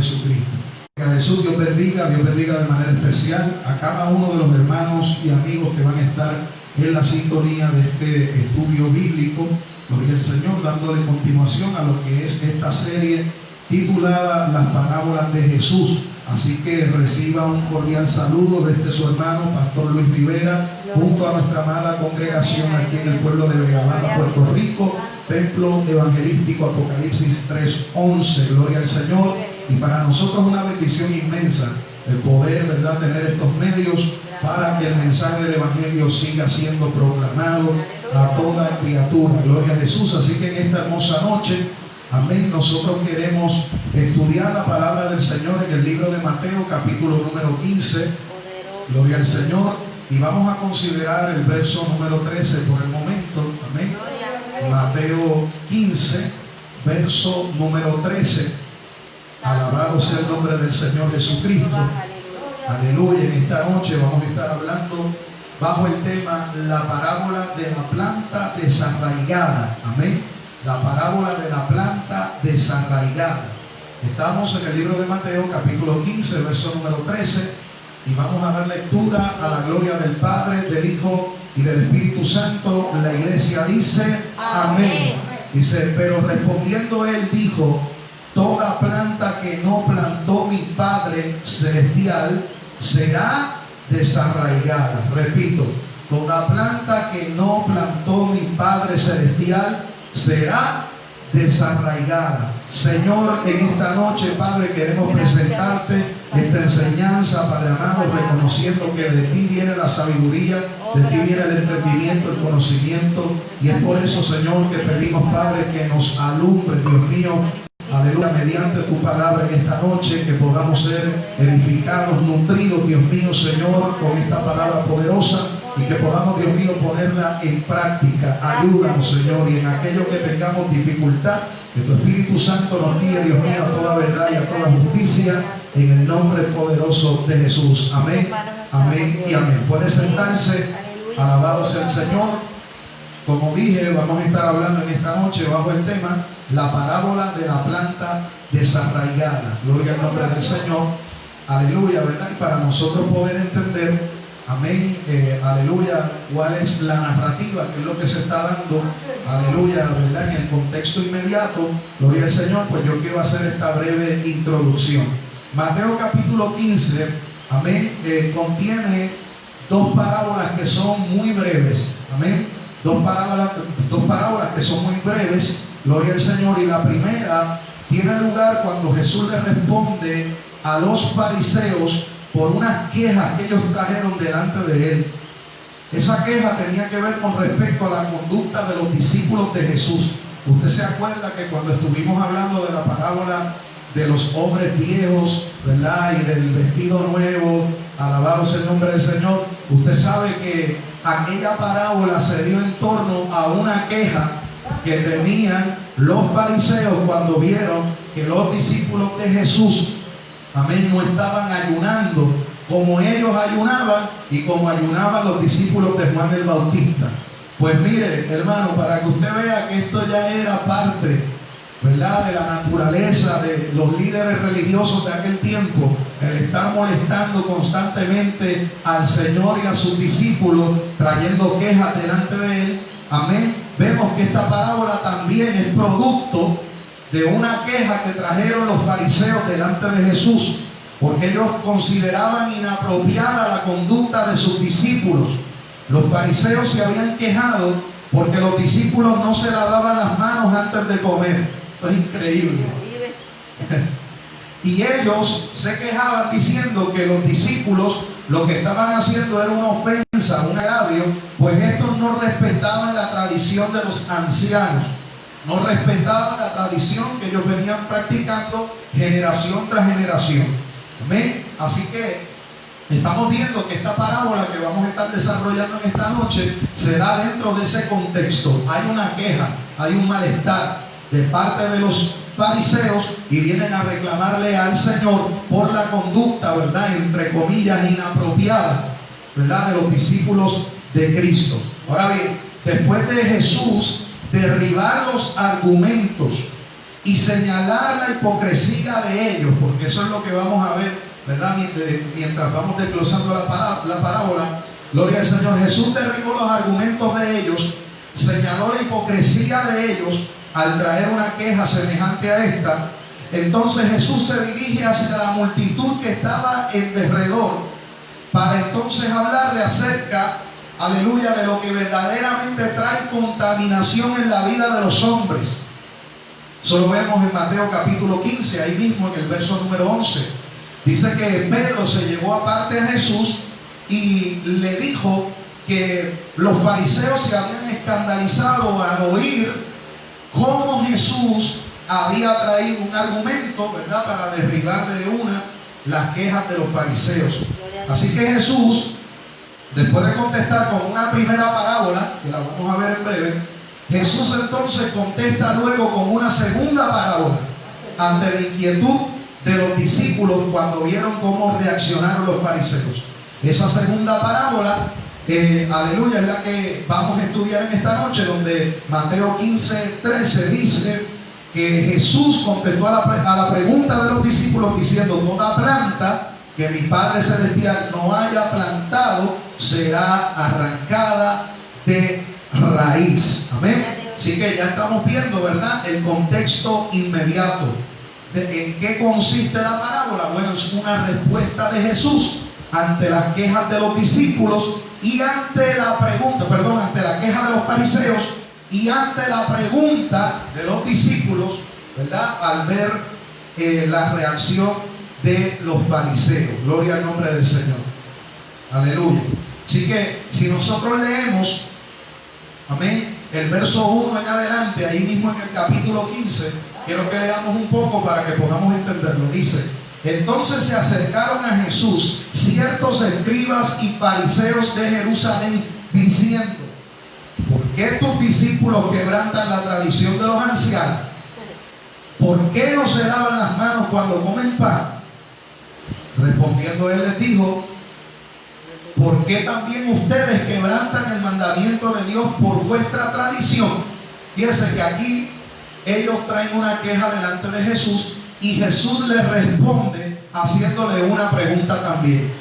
Jesucristo. Que a Jesús Dios bendiga de manera especial a cada uno de los hermanos y amigos que van a estar en la sintonía de este estudio bíblico. Gloria al Señor, dándole continuación a lo que es esta serie titulada Las Parábolas de Jesús. Así que reciba un cordial saludo desde su hermano Pastor Luis Rivera, junto a nuestra amada congregación aquí en el pueblo de Vega Baja, Puerto Rico, Templo Evangelístico Apocalipsis 3:11. Gloria al Señor. Y para nosotros una bendición inmensa el poder, ¿verdad?, tener estos medios para que el mensaje del Evangelio siga siendo proclamado a toda criatura. Gloria a Jesús. Así que en esta hermosa noche, amén, nosotros queremos estudiar la palabra del Señor en el libro de Mateo, capítulo número 15. Gloria al Señor. Y vamos a considerar el verso número 13 por el momento. Amén. Mateo 15, verso número 13. Alabado sea el nombre del Señor Jesucristo. Aleluya. En esta noche vamos a estar hablando bajo el tema la parábola de la planta desarraigada. Amén. La parábola de la planta desarraigada. Estamos en el libro de Mateo, capítulo 15, verso número 13, y vamos a dar lectura a la gloria del Padre, del Hijo y del Espíritu Santo. La iglesia dice amén. Dice: pero respondiendo él dijo: toda planta que no plantó mi Padre Celestial será desarraigada. Repito, toda planta que no plantó mi Padre Celestial será desarraigada. Señor, en esta noche, Padre, queremos presentarte esta enseñanza, Padre amado, reconociendo que de ti viene la sabiduría, de ti viene el entendimiento, el conocimiento, y es por eso, Señor, que pedimos, Padre, que nos alumbre, Dios mío, aleluya, mediante tu palabra en esta noche, que podamos ser edificados, nutridos, Dios mío, Señor, con esta palabra poderosa, y que podamos, Dios mío, ponerla en práctica. Ayúdanos, Señor, y en aquello que tengamos dificultad, que tu Espíritu Santo nos guíe, Dios mío, a toda verdad y a toda justicia, en el nombre poderoso de Jesús. Amén, amén y amén. Puede sentarse. Alabado sea el Señor. Como dije, vamos a estar hablando en esta noche bajo el tema la parábola de la planta desarraigada. Gloria al nombre del Señor. Aleluya, ¿verdad? Y para nosotros poder entender, amén, aleluya, cuál es la narrativa, qué es lo que se está dando, aleluya, ¿verdad?, en el contexto inmediato, gloria al Señor, pues yo quiero hacer esta breve introducción. Mateo capítulo 15, amén, contiene dos parábolas que son muy breves, amén, dos parábolas que son muy breves, gloria al Señor. Y la primera tiene lugar cuando Jesús le responde a los fariseos por unas quejas que ellos trajeron delante de él. Esa queja tenía que ver con respecto a la conducta de los discípulos de Jesús. Usted se acuerda que cuando estuvimos hablando de la parábola de los hombres viejos, ¿verdad?, y del vestido nuevo, alabado sea el nombre del Señor, usted sabe que aquella parábola se dio en torno a una queja que tenían los fariseos cuando vieron que los discípulos de Jesús, amén, no estaban ayunando como ellos ayunaban y como ayunaban los discípulos de Juan el Bautista. Pues mire, hermano, para que usted vea que esto ya era parte, ¿verdad?, de la naturaleza de los líderes religiosos de aquel tiempo, el estar molestando constantemente al Señor y a sus discípulos, trayendo quejas delante de él. Amén. Vemos que esta parábola también es producto de una queja que trajeron los fariseos delante de Jesús, porque ellos consideraban inapropiada la conducta de sus discípulos. Los fariseos se habían quejado porque los discípulos no se lavaban las manos antes de comer. Esto es increíble. Y ellos se quejaban diciendo que los discípulos lo que estaban haciendo era una ofensa, un agravio, pues estos no respetaban la tradición de los ancianos, no respetaban la tradición que ellos venían practicando generación tras generación. Amén. Así que estamos viendo que esta parábola que vamos a estar desarrollando en esta noche se da dentro de ese contexto. Hay una queja, hay un malestar de parte de los fariseos y vienen a reclamarle al Señor por la conducta, ¿verdad?, entre comillas, inapropiada, ¿verdad?, de los discípulos de Cristo. Ahora bien, después de Jesús derribar los argumentos y señalar la hipocresía de ellos, porque eso es lo que vamos a ver, ¿verdad? Mientras vamos desglosando la parábola. Gloria al Señor. Jesús derribó los argumentos de ellos, señaló la hipocresía de ellos al traer una queja semejante a esta. Entonces Jesús se dirige hacia la multitud que estaba en derredor para entonces hablarle acerca, aleluya, de lo que verdaderamente trae contaminación en la vida de los hombres. Eso lo vemos en Mateo capítulo 15, ahí mismo en el verso número 11. Dice que Pedro se llevó aparte a Jesús y le dijo que los fariseos se habían escandalizado al oír cómo Jesús había traído un argumento, ¿verdad?, para derribar de una las quejas de los fariseos. Así que Jesús, después de contestar con una primera parábola, que la vamos a ver en breve, Jesús entonces contesta luego con una segunda parábola ante la inquietud de los discípulos cuando vieron cómo reaccionaron los fariseos. Esa segunda parábola, aleluya, es la que vamos a estudiar en esta noche, donde Mateo 15:13 dice que Jesús contestó a la pregunta de los discípulos diciendo: toda planta que mi Padre Celestial no haya plantado será arrancada de raíz. Amén. Así que ya estamos viendo, ¿verdad?, el contexto inmediato de en qué consiste la parábola. Bueno, es una respuesta de Jesús ante las quejas de los discípulos y ante la queja de los fariseos y ante la pregunta de los discípulos, ¿verdad?, al ver la reacción de los fariseos. Gloria al nombre del Señor. Aleluya. Así que si nosotros leemos, amén, el verso 1 en adelante, ahí mismo en el capítulo 15, quiero que leamos un poco para que podamos entenderlo. Dice: entonces se acercaron a Jesús ciertos escribas y fariseos de Jerusalén, diciendo: ¿por qué tus discípulos quebrantan la tradición de los ancianos? ¿Por qué no se lavan las manos cuando comen pan? Respondiendo él les dijo: ¿por qué también ustedes quebrantan el mandamiento de Dios por vuestra tradición? Fíjense que aquí ellos traen una queja delante de Jesús y Jesús les responde haciéndole una pregunta también.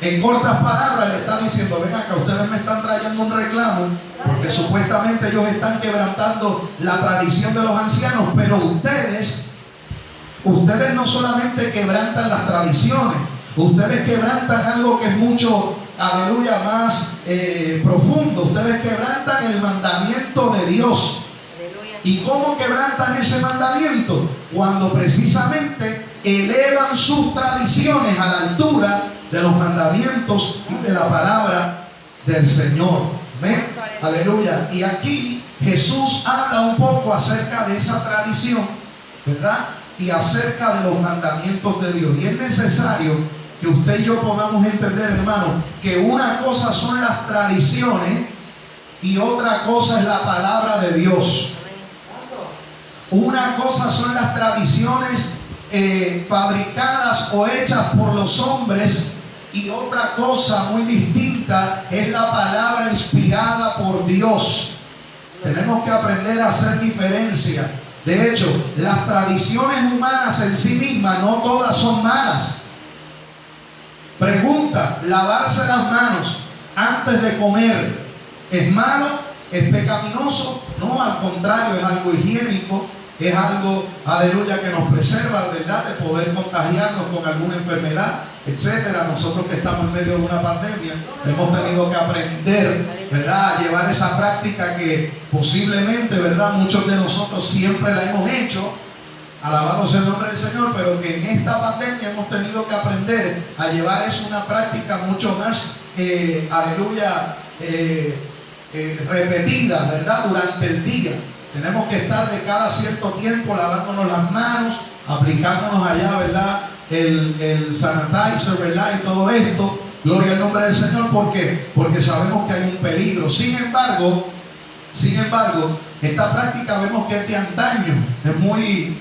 En cortas palabras le está diciendo: ven acá, ustedes me están trayendo un reclamo porque supuestamente ellos están quebrantando la tradición de los ancianos, pero ustedes no solamente quebrantan las tradiciones, ustedes quebrantan algo que es mucho, aleluya, más profundo. Ustedes quebrantan el mandamiento de Dios. ¿Y cómo quebrantan ese mandamiento? Cuando precisamente elevan sus tradiciones a la altura de los mandamientos y de la palabra del Señor. ¿Ven? Aleluya. Y aquí Jesús habla un poco acerca de esa tradición, ¿verdad?, y acerca de los mandamientos de Dios. Y es necesario que usted y yo podamos entender, hermano, que una cosa son las tradiciones y otra cosa es la palabra de Dios. Una cosa son las tradiciones fabricadas o hechas por los hombres, y otra cosa muy distinta es la palabra inspirada por Dios. Tenemos que aprender a hacer diferencia. De hecho, las tradiciones humanas en sí mismas no todas son malas. Pregunta: ¿lavarse las manos antes de comer es malo? ¿Es pecaminoso? No, al contrario, es algo higiénico. Es algo, aleluya, que nos preserva, ¿verdad?, de poder contagiarnos con alguna enfermedad, etcétera. Nosotros que estamos en medio de una pandemia hemos tenido que aprender, ¿verdad?, a llevar esa práctica que posiblemente, ¿verdad?, muchos de nosotros siempre la hemos hecho, alabado sea el nombre del Señor, pero que en esta pandemia hemos tenido que aprender a llevar eso una práctica mucho más, aleluya, repetida, ¿verdad?, durante el día. Tenemos que estar de cada cierto tiempo lavándonos las manos, aplicándonos allá, ¿verdad?, el sanitizer, ¿verdad?, y todo esto. Gloria al nombre del Señor. ¿Por qué? Porque sabemos que hay un peligro. Sin embargo, esta práctica vemos que es de antaño, es muy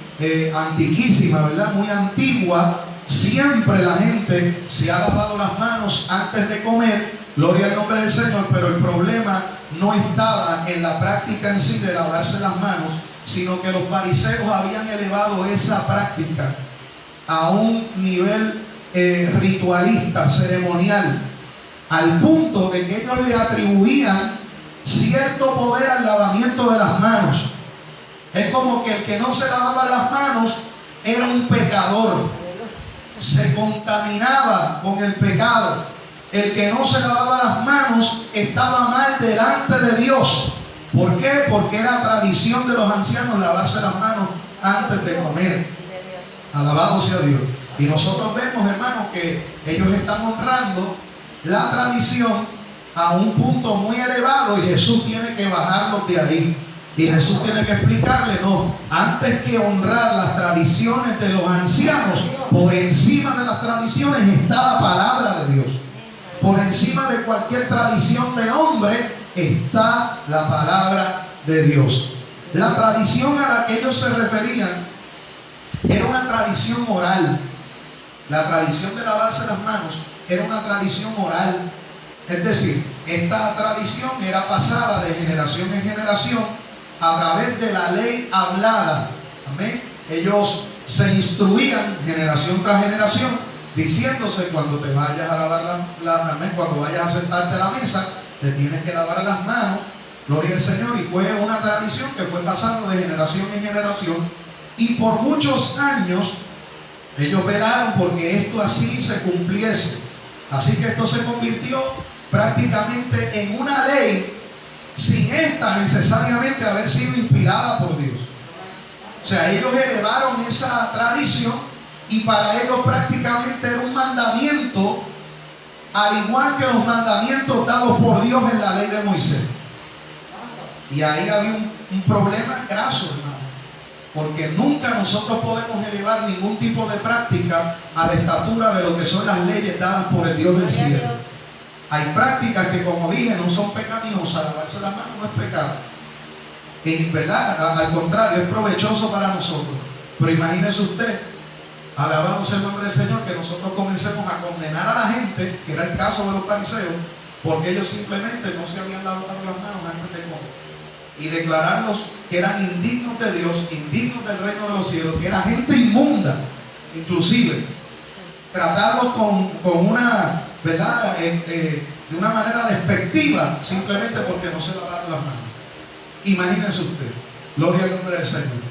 antiquísima, ¿verdad?, muy antigua. Siempre la gente se ha lavado las manos antes de comer. Gloria al nombre del Señor. Pero el problema no estaba en la práctica en sí de lavarse las manos, sino que los fariseos habían elevado esa práctica a un nivel ritualista, ceremonial, al punto de que ellos le atribuían cierto poder al lavamiento de las manos. Es como que el que no se lavaba las manos era un pecador, se contaminaba con el pecado. El que no se lavaba las manos estaba mal delante de Dios. ¿Por qué? Porque era tradición de los ancianos lavarse las manos antes de comer. Alabado sea Dios. Y nosotros vemos, hermanos, que ellos están honrando la tradición a un punto muy elevado, y Jesús tiene que bajarlos de ahí. Y Jesús tiene que explicarle, no, antes que honrar las tradiciones de los ancianos, por encima de las tradiciones está la palabra de Dios. Por encima de cualquier tradición de hombre está la palabra de Dios. La tradición a la que ellos se referían era una tradición oral. La tradición de lavarse las manos era una tradición oral. Es decir, esta tradición era pasada de generación en generación a través de la ley hablada. Amén. Ellos se instruían generación tras generación, diciéndose: cuando te vayas a lavar cuando vayas a sentarte a la mesa, te tienes que lavar las manos. Gloria al Señor. Y fue una tradición que fue pasando de generación en generación, y por muchos años ellos velaron porque esto así se cumpliese. Así que esto se convirtió prácticamente en una ley, sin esta necesariamente haber sido inspirada por Dios. O sea, ellos elevaron esa tradición, y para ellos prácticamente era un mandamiento, al igual que los mandamientos dados por Dios en la ley de Moisés. Y ahí había un problema graso, hermano, porque nunca nosotros podemos elevar ningún tipo de práctica a la estatura de lo que son las leyes dadas por el Dios del cielo. Hay prácticas que, como dije, no son pecaminosas. Lavarse las manos no es pecado, y, ¿verdad? Al contrario, es provechoso para nosotros. Pero imagínese usted, alabado sea el nombre del Señor, que nosotros comencemos a condenar a la gente, que era el caso de los fariseos, porque ellos simplemente no se habían lavado las manos antes de comer, y declararlos que eran indignos de Dios, indignos del reino de los cielos, que era gente inmunda. Inclusive tratarlos con una, ¿verdad? De una manera despectiva, simplemente porque no se lavaron las manos. Imagínense usted. Gloria al nombre del Señor.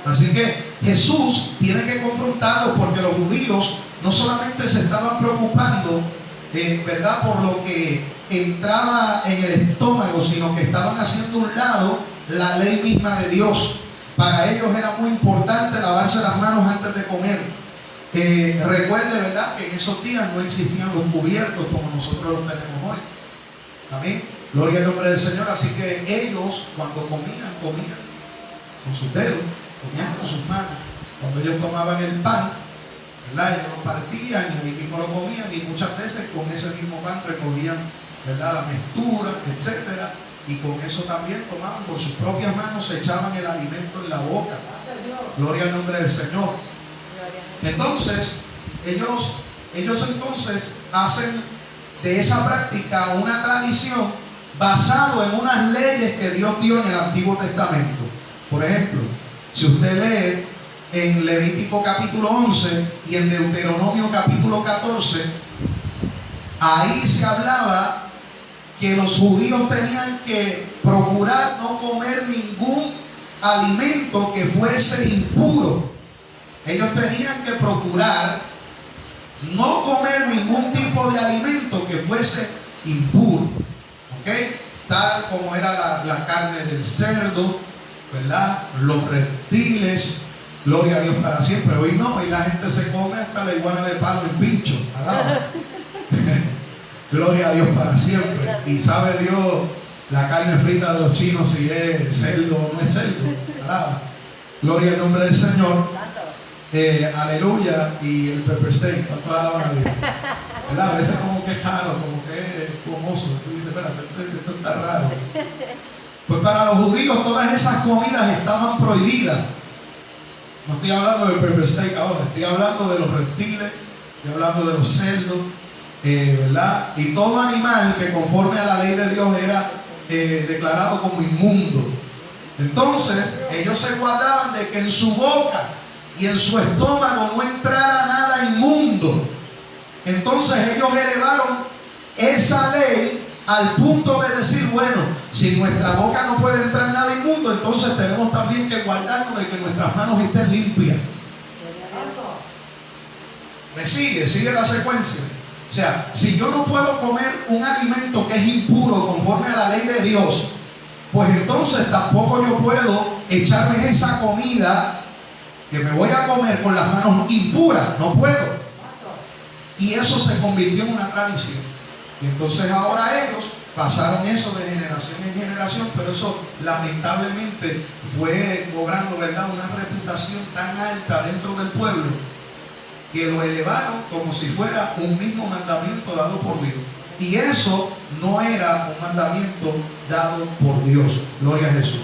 Así que Jesús tiene que confrontarlos, porque los judíos no solamente se estaban preocupando, ¿verdad?, por lo que entraba en el estómago, sino que estaban haciendo a un lado la ley misma de Dios. Para ellos era muy importante lavarse las manos antes de comer. Recuerde, ¿verdad?, que en esos días no existían los cubiertos como nosotros los tenemos hoy. Amén. Gloria al nombre del Señor. Así que ellos, cuando comían con sus dedos, comían con sus manos. Cuando ellos tomaban el pan, ¿verdad?, ellos lo partían y mismo lo comían, y muchas veces con ese mismo pan recogían, ¿verdad?, la mezcla, etcétera, y con eso también tomaban por sus propias manos, se echaban el alimento en la boca. Gloria al nombre del Señor. Entonces, ellos entonces hacen de esa práctica una tradición basado en unas leyes que Dios dio en el Antiguo Testamento. Por ejemplo, si usted lee en Levítico capítulo 11 y en Deuteronomio capítulo 14, ahí se hablaba que los judíos tenían que procurar no comer ningún alimento que fuese impuro. Ellos tenían que procurar no comer ningún tipo de alimento que fuese impuro, ¿ok? Tal como era la carne del cerdo, ¿verdad?, los reptiles. Gloria a Dios para siempre. Hoy no, hoy la gente se come hasta la iguana de palo en pincho. Gloria a Dios para siempre. Y sabe Dios la carne frita de los chinos si es cerdo o no es cerdo. ¿Verdad? Gloria al nombre del Señor. Aleluya. Y el pepper steak, ¿cuánto alaban a Dios? ¿Verdad? A veces como que es raro, como que es famoso. Tú dices, espérate, esto está raro. Pues para los judíos todas esas comidas estaban prohibidas. No estoy hablando del pepper steak ahora, estoy hablando de los reptiles, estoy hablando de los cerdos, ¿verdad? Y todo animal que conforme a la ley de Dios era declarado como inmundo. Entonces ellos se guardaban de que en su boca y en su estómago no entrara nada inmundo. Entonces ellos elevaron esa ley al punto de decir, bueno, si en nuestra boca no puede entrar nada inmundo, entonces tenemos también que guardarnos de que nuestras manos estén limpias. ¿Me sigue? ¿Sigue la secuencia? O sea, si yo no puedo comer un alimento que es impuro conforme a la ley de Dios, pues entonces tampoco yo puedo echarme esa comida que me voy a comer con las manos impuras. No puedo. Y eso se convirtió en una tradición. Y entonces ahora ellos pasaron eso de generación en generación, pero eso lamentablemente fue cobrando, ¿verdad?, una reputación tan alta dentro del pueblo que lo elevaron como si fuera un mismo mandamiento dado por Dios. Y eso no era un mandamiento dado por Dios. Gloria a Jesús.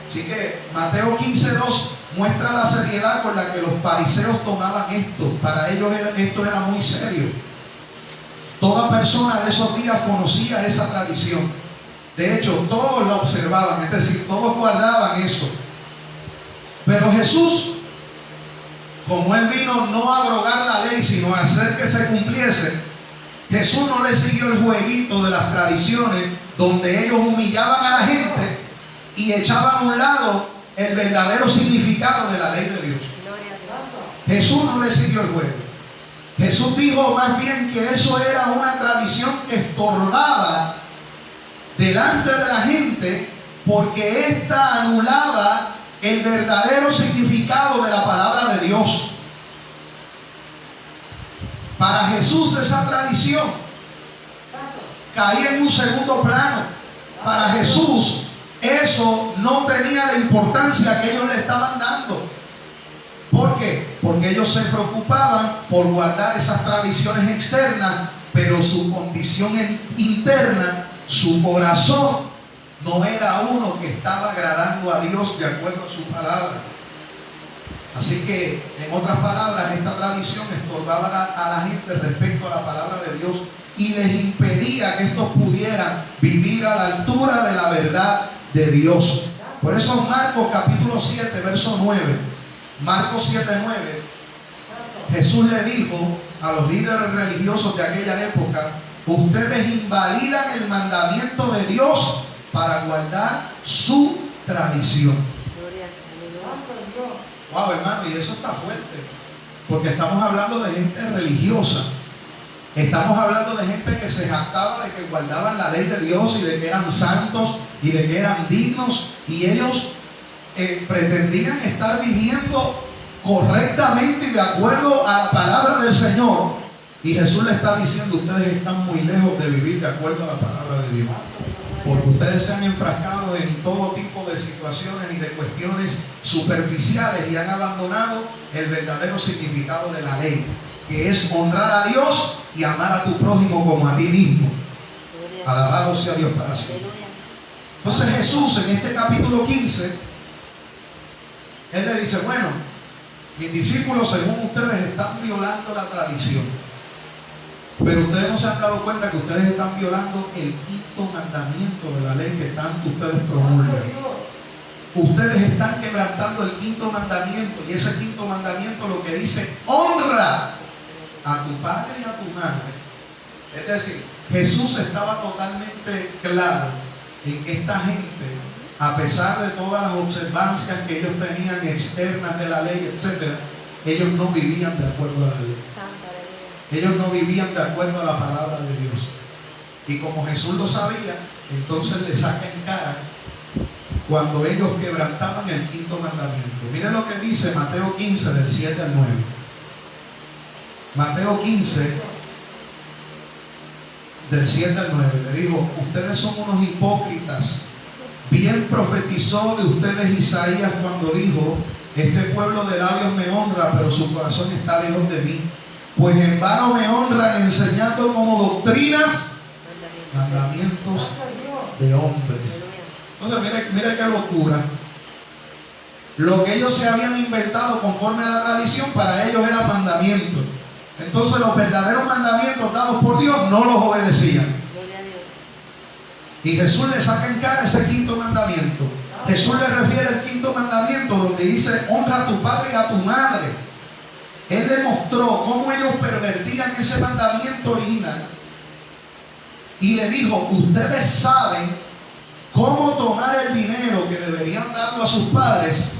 Así que Mateo 15:2 muestra la seriedad con la que los fariseos tomaban esto. Para ellos esto era muy serio. Toda persona de esos días conocía esa tradición. De hecho, todos la observaban, es decir, todos guardaban eso. Pero Jesús, como Él vino no a abrogar la ley, sino a hacer que se cumpliese, Jesús no le siguió el jueguito de las tradiciones donde ellos humillaban a la gente y echaban a un lado el verdadero significado de la ley de Dios. Jesús no le siguió el juego. Jesús dijo más bien que eso era una tradición que estorbaba delante de la gente porque ésta anulaba el verdadero significado de la palabra de Dios. Para Jesús esa tradición caía en un segundo plano. Para Jesús eso no tenía la importancia que ellos le estaban dando. ¿Por qué? Porque ellos se preocupaban por guardar esas tradiciones externas, pero su condición interna, su corazón, no era uno que estaba agradando a Dios de acuerdo a su palabra. Así que, en otras palabras, esta tradición estorbaba a la gente respecto a la palabra de Dios y les impedía que estos pudieran vivir a la altura de la verdad de Dios. Por eso Marcos capítulo 7, verso 9, Marcos 7:9, Jesús le dijo a los líderes religiosos de aquella época: ustedes invalidan el mandamiento de Dios para guardar su tradición. Wow, hermano, y eso está fuerte, porque estamos hablando de gente religiosa. Estamos hablando de gente que se jactaba de que guardaban la ley de Dios y de que eran santos y de que eran dignos, y ellos pretendían estar viviendo correctamente y de acuerdo a la palabra del Señor. Y Jesús le está diciendo: ustedes están muy lejos de vivir de acuerdo a la palabra de Dios, porque ustedes se han enfrascado en todo tipo de situaciones y de cuestiones superficiales y han abandonado el verdadero significado de la ley, que es honrar a Dios y amar a tu prójimo como a ti mismo. Alabado sea Dios para siempre. Entonces Jesús en este capítulo 15, Él le dice: bueno, mis discípulos, según ustedes, están violando la tradición, pero ustedes no se han dado cuenta que ustedes están violando el quinto mandamiento de la ley que tanto ustedes promulgan. Ustedes están quebrantando el quinto mandamiento, y ese quinto mandamiento lo que dice: honra a tu padre y a tu madre. Es decir, Jesús estaba totalmente claro en que esta gente, a pesar de todas las observancias que ellos tenían externas de la ley, etc., ellos no vivían de acuerdo a la ley. Ellos no vivían de acuerdo a la palabra de Dios. Y como Jesús lo sabía, entonces le saca en cara cuando ellos quebrantaban el quinto mandamiento. Miren lo que dice Mateo 15, del 7 al 9. Mateo 15, del 7 al 9, le dijo: ustedes son unos hipócritas. Bien profetizó de ustedes Isaías cuando dijo: este pueblo de labios me honra, pero su corazón está lejos de mí. Pues en vano me honran enseñando como doctrinas mandamientos de hombres. Entonces, mire qué locura. Lo que ellos se habían inventado conforme a la tradición, para ellos era mandamiento. Entonces los verdaderos mandamientos dados por Dios no los obedecían. Y Jesús le saca en cara ese quinto mandamiento. Jesús le refiere al quinto mandamiento donde dice: honra a tu padre y a tu madre. Él le mostró cómo ellos pervertían ese mandamiento original y le dijo: ustedes saben cómo tomar el dinero que deberían darlo a sus padres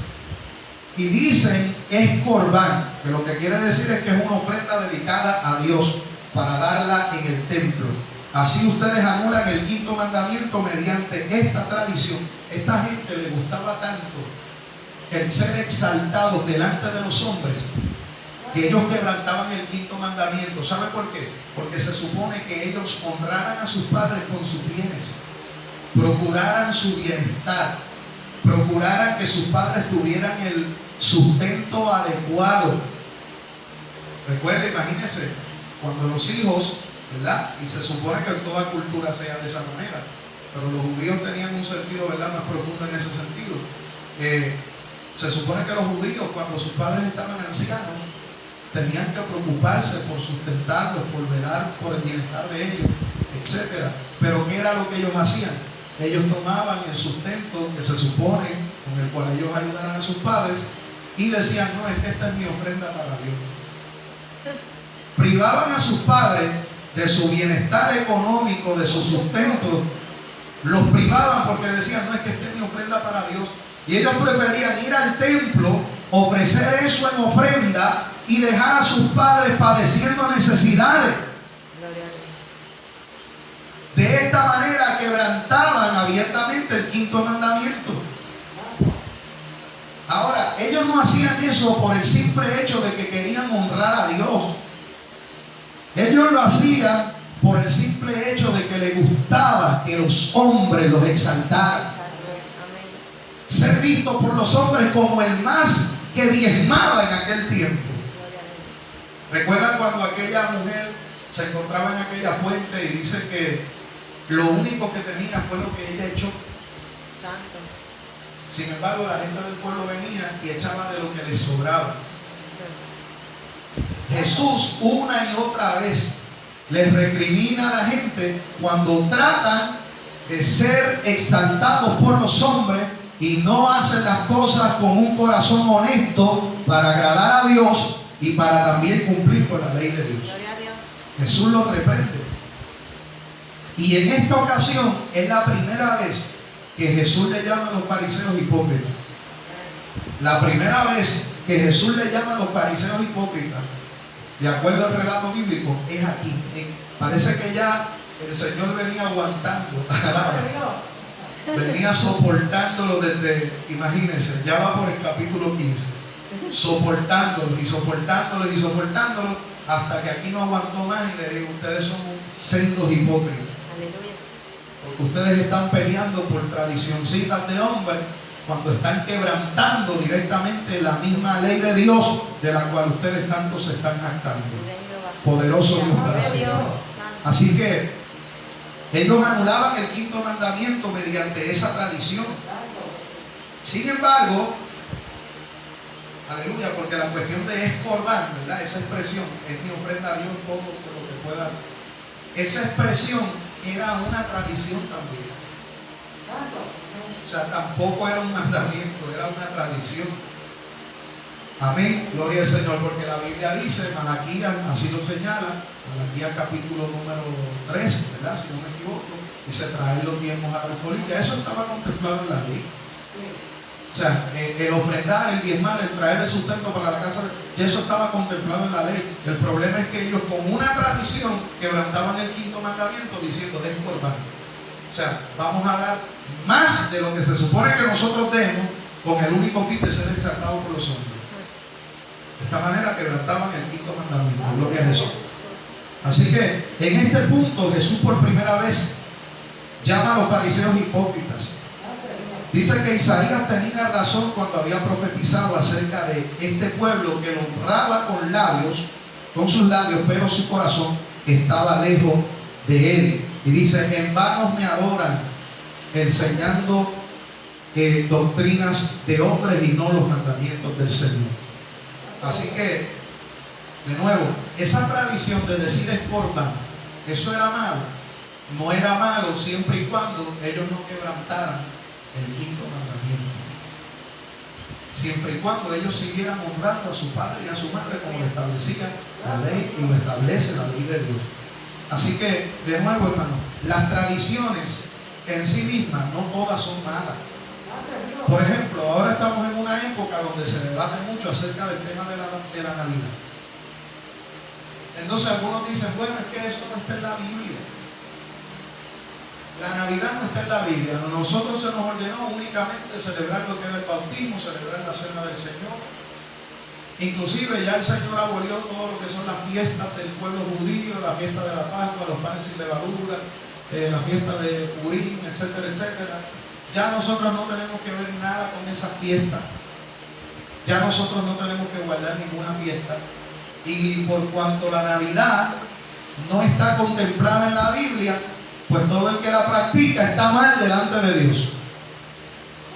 y dicen es corbán, que lo que quiere decir es que es una ofrenda dedicada a Dios para darla en el templo. Así ustedes anulan el quinto mandamiento mediante esta tradición. Esta gente le gustaba tanto el ser exaltados delante de los hombres que ellos quebrantaban el quinto mandamiento. ¿Sabe por qué? Porque se supone que ellos honraran a sus padres con sus bienes, procuraran su bienestar, procuraran que sus padres tuvieran el sustento adecuado. Recuerda, imagínense, cuando los hijos, ¿verdad? Y se supone que en toda cultura sea de esa manera, pero los judíos tenían un sentido, ¿verdad?, más profundo en ese sentido. Se supone que los judíos, cuando sus padres estaban ancianos, tenían que preocuparse por sustentarlos, por velar por el bienestar de ellos, etc. Pero ¿qué era lo que ellos hacían? Ellos tomaban el sustento que se supone con el cual ellos ayudaran a sus padres y decían: no, es que esta es mi ofrenda para Dios. Privaban a sus padres de su bienestar económico, de su sustento. Los privaban porque decían: no, es que esta es mi ofrenda para Dios. Y ellos preferían ir al templo, ofrecer eso en ofrenda y dejar a sus padres padeciendo necesidades. De esta manera quebrantaban abiertamente el quinto mandamiento. Ahora, ellos no hacían eso por el simple hecho de que querían honrar a Dios. Ellos lo hacían por el simple hecho de que les gustaba que los hombres los exaltaran. Ser visto por los hombres como el más que diezmaba en aquel tiempo. ¿Recuerdan cuando aquella mujer se encontraba en aquella fuente y dice que lo único que tenía fue lo que ella echó? Sin embargo, la gente del pueblo venía y echaba de lo que les sobraba. Jesús una y otra vez les recrimina a la gente cuando tratan de ser exaltados por los hombres y no hacen las cosas con un corazón honesto para agradar a Dios y para también cumplir con la ley de Dios. Jesús los reprende. Y en esta ocasión es la primera vez que Jesús le llama a los fariseos hipócritas. La primera vez que Jesús le llama a los fariseos hipócritas, de acuerdo al relato bíblico, es aquí. Parece que ya el Señor venía aguantando, venía soportándolo desde, imagínense, ya va por el capítulo 15, soportándolos y soportándolos y soportándolos, hasta que aquí no aguantó más y le digo: ustedes son sendos hipócritas. Porque ustedes están peleando por tradicioncitas de hombres cuando están quebrantando directamente la misma ley de Dios de la cual ustedes tanto se están jactando. Poderoso Dios para siempre. Así que ellos anulaban el quinto mandamiento mediante esa tradición. Sin embargo, aleluya, porque la cuestión de escorbán, ¿verdad?, esa expresión, es mi ofrenda a Dios todo lo que pueda. Esa expresión era una tradición también. O sea, tampoco era un mandamiento, era una tradición. Amén, gloria al Señor, porque la Biblia dice, Malaquías así lo señala, Malaquías capítulo número 3, ¿verdad?, si no me equivoco, dice: traer los diezmos a la alcohólica. Eso estaba contemplado en la ley. O sea, el ofrendar, el diezmar, el traer el sustento para la casa, y eso estaba contemplado en la ley. El problema es que ellos, con una tradición, quebrantaban el quinto mandamiento diciendo: es corbán. O sea, vamos a dar más de lo que se supone que nosotros demos, con el único fin de ser exaltados por los hombres. De esta manera quebrantaban el quinto mandamiento. Gloria a Jesús. Así que en este punto Jesús por primera vez llama a los fariseos hipócritas. Dice que Isaías tenía razón cuando había profetizado acerca de este pueblo que lo honraba con labios, con sus labios, pero su corazón estaba lejos de él. Y dice: en vano me adoran, enseñando doctrinas de hombres y no los mandamientos del Señor. Así que, de nuevo, esa tradición de decir escorbán, eso era malo. No era malo siempre y cuando ellos no quebrantaran el quinto mandamiento. siempre y cuando ellos siguieran honrando a su padre y a su madre como lo establecía la ley y lo establece la ley de Dios. Así que, de nuevo, hermano, las tradiciones en sí mismas no todas son malas. Por ejemplo, ahora estamos en una época donde se debate mucho acerca del tema de la Navidad. Entonces algunos dicen, bueno, es que eso no está en la Biblia. La Navidad no está en la Biblia. A nosotros se nos ordenó únicamente celebrar lo que era el bautismo, celebrar la cena del Señor. Inclusive ya el Señor abolió todo lo que son las fiestas del pueblo judío, la fiesta de la Pascua, los panes sin levadura, la fiesta de Purim, etcétera, etcétera. Ya nosotros no tenemos que ver nada con esas fiestas. Ya nosotros no tenemos que guardar ninguna fiesta. Y por cuanto la Navidad no está contemplada en la Biblia, pues todo el que la practica está mal delante de Dios.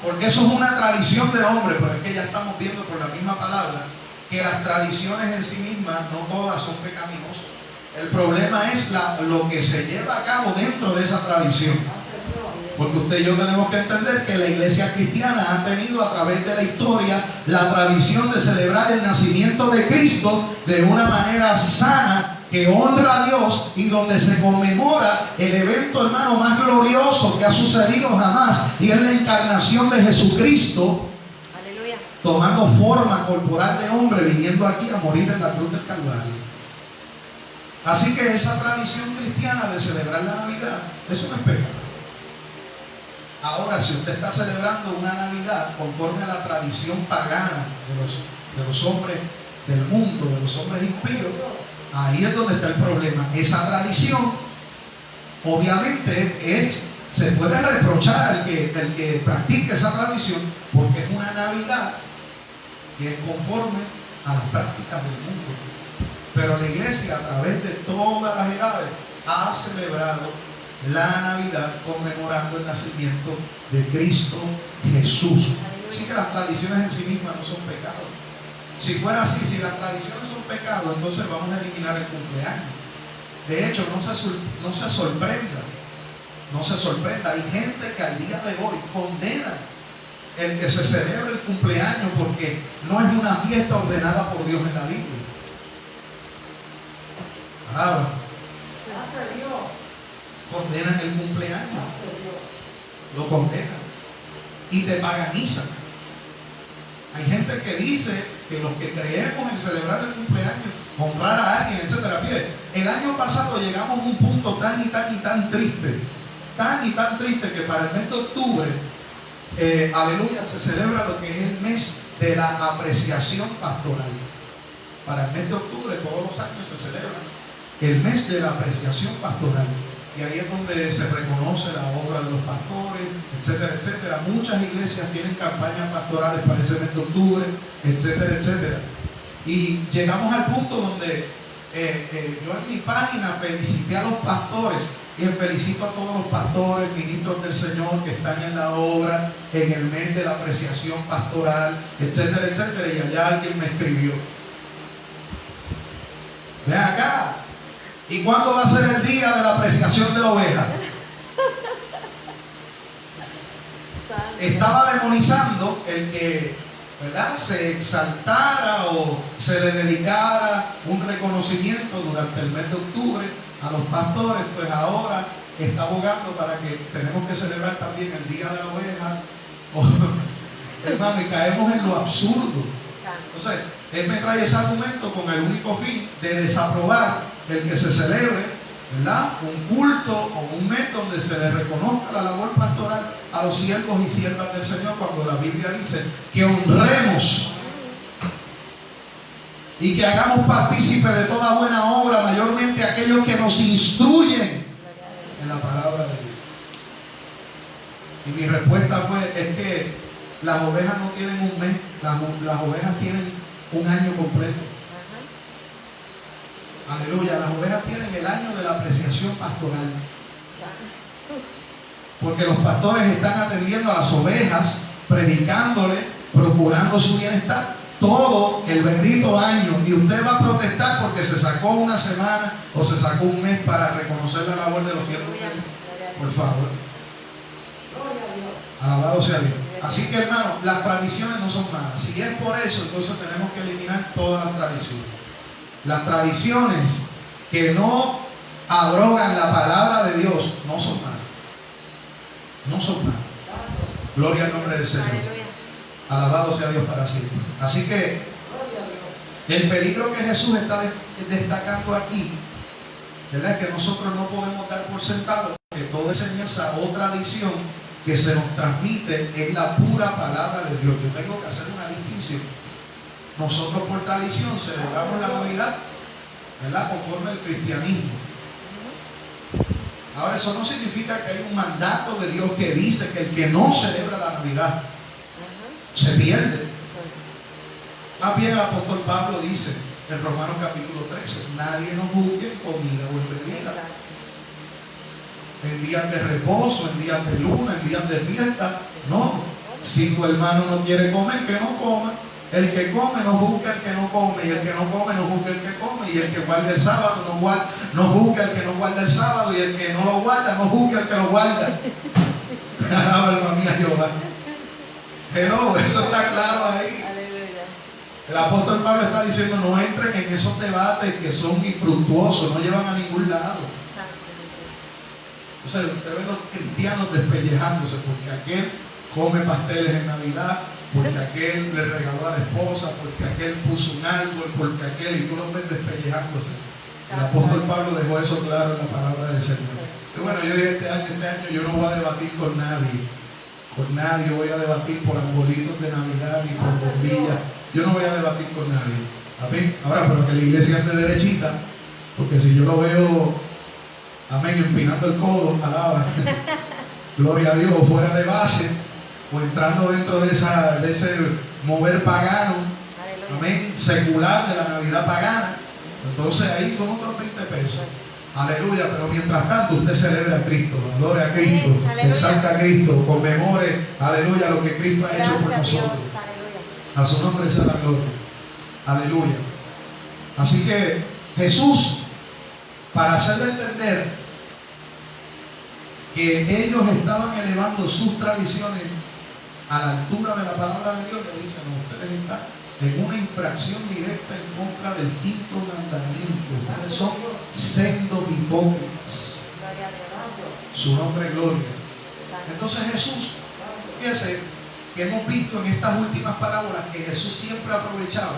Porque eso es una tradición de hombre, pero es que ya estamos viendo por la misma palabra que las tradiciones en sí mismas no todas son pecaminosas. El problema es lo que se lleva a cabo dentro de esa tradición. Porque usted y yo tenemos que entender que la iglesia cristiana ha tenido a través de la historia la tradición de celebrar el nacimiento de Cristo de una manera sana, que honra a Dios y donde se conmemora el evento, hermano, más glorioso que ha sucedido jamás, y es la encarnación de Jesucristo. Aleluya. Tomando forma corporal de hombre, viniendo aquí a morir en la cruz del Calvario. Así que esa tradición cristiana de celebrar la Navidad, eso no es pecado. Ahora, si usted está celebrando una Navidad conforme a la tradición pagana de los hombres del mundo, de los hombres impíos, ahí es donde está el problema. Esa tradición, obviamente, se puede reprochar al que practique esa tradición, porque es una Navidad que es conforme a las prácticas del mundo. Pero la iglesia, a través de todas las edades, ha celebrado la Navidad conmemorando el nacimiento de Cristo Jesús. Así que las tradiciones en sí mismas no son pecados. Si fuera así, si las tradiciones son pecados, entonces vamos a eliminar el cumpleaños. De hecho, no se sorprenda. Hay gente que al día de hoy condena el que se celebre el cumpleaños porque no es una fiesta ordenada por Dios en la Biblia. Alaba. Condenan el cumpleaños, lo condenan y te paganizan. Hay gente que dice que los que creemos en celebrar el cumpleaños, honrar a alguien, etcétera. Mire, el año pasado llegamos a un punto tan triste que para el mes de octubre, aleluya, se celebra lo que es el mes de la apreciación pastoral. Para el mes de octubre todos los años se celebra el mes de la apreciación pastoral. Y ahí es donde se reconoce la obra de los pastores, etcétera, etcétera. Muchas iglesias tienen campañas pastorales para ese mes de octubre, etcétera, etcétera. Y llegamos al punto donde yo en mi página felicité a los pastores y felicito a todos los pastores, ministros del Señor que están en la obra en el mes de la apreciación pastoral, etcétera, etcétera. Y allá alguien me escribió: ven acá, ¿y cuándo va a ser el día de la apreciación de la oveja? Estaba demonizando el que, ¿verdad?, se exaltara o se le dedicara un reconocimiento durante el mes de octubre a los pastores. Pues ahora está abogando para que tenemos que celebrar también el día de la oveja. Hermano, y caemos en lo absurdo. Entonces, él me trae ese argumento con el único fin de desaprobar el que se celebre, ¿verdad?, un culto o un mes donde se le reconozca la labor pastoral a los siervos y siervas del Señor, cuando la Biblia dice que honremos y que hagamos partícipe de toda buena obra, mayormente aquellos que nos instruyen en la palabra de Dios. Y mi respuesta es que las ovejas no tienen un mes, las ovejas tienen un año completo. Aleluya, las ovejas tienen el año de la apreciación pastoral. Porque los pastores están atendiendo a las ovejas, predicándole, procurando su bienestar todo el bendito año. Y usted va a protestar porque se sacó una semana o se sacó un mes para reconocer la labor de los siervos de Dios. Por favor. Alabado sea Dios. Así que, hermano, las tradiciones no son malas. Si es por eso, entonces tenemos que eliminar todas las tradiciones. Las tradiciones que no abrogan la palabra de Dios no son malas. No son malas. Gloria al nombre del Señor. Alabado sea Dios para siempre. Así que el peligro que Jesús está destacando aquí, ¿verdad?, es que nosotros no podemos dar por sentado que toda enseñanza o tradición que se nos transmite es la pura palabra de Dios. Yo tengo que hacer una distinción. Nosotros por tradición celebramos la Navidad, ¿verdad?, conforme al cristianismo. Ahora, eso no significa que hay un mandato de Dios que dice que el que no celebra la Navidad se pierde. Más bien el apóstol Pablo dice en Romanos capítulo 13, nadie nos juzgue en comida o en bebida, en días de reposo, en días de luna, en días de fiesta. No, si tu hermano no quiere comer, que no coma. El que come no juzga al que no come, y el que no come no juzga al que come, y el que guarda el sábado no juzga al que no guarda el sábado, y el que no lo guarda no juzga al que lo guarda. Alma mía Jehová. Hello, eso está claro ahí. El apóstol Pablo está diciendo, no entren en esos debates que son infructuosos, no llevan a ningún lado. Entonces, usted ve los cristianos despellejándose porque aquel come pasteles en Navidad, porque aquel le regaló a la esposa, porque aquel puso un árbol, porque aquel, y tú los ves despellejándose. El apóstol Pablo dejó eso claro en la palabra del Señor. Y bueno, yo dije este año yo no voy a debatir con nadie. Con nadie voy a debatir por arbolitos de Navidad ni por bombillas. Yo no voy a debatir con nadie. Amén. Ahora, pero que la iglesia esté derechita, porque si yo lo veo, amén, empinando el codo, alaba, gloria a Dios, fuera de base, o entrando dentro de ese mover pagano, amén, secular de la Navidad pagana, entonces ahí son otros 20 pesos. Aleluya, pero mientras tanto usted celebra a Cristo, adore a Cristo, exalta a Cristo, conmemore, aleluya, lo que Cristo ha hecho por nosotros. A su nombre sea la gloria. Aleluya. Así que Jesús, para hacerle entender que ellos estaban elevando sus tradiciones a la altura de la palabra de Dios, le dicen, no, ustedes están en una infracción directa en contra del quinto mandamiento. Ustedes son sendos hipócritas. Su nombre es gloria. Entonces Jesús, fíjense que hemos visto en estas últimas parábolas que Jesús siempre aprovechaba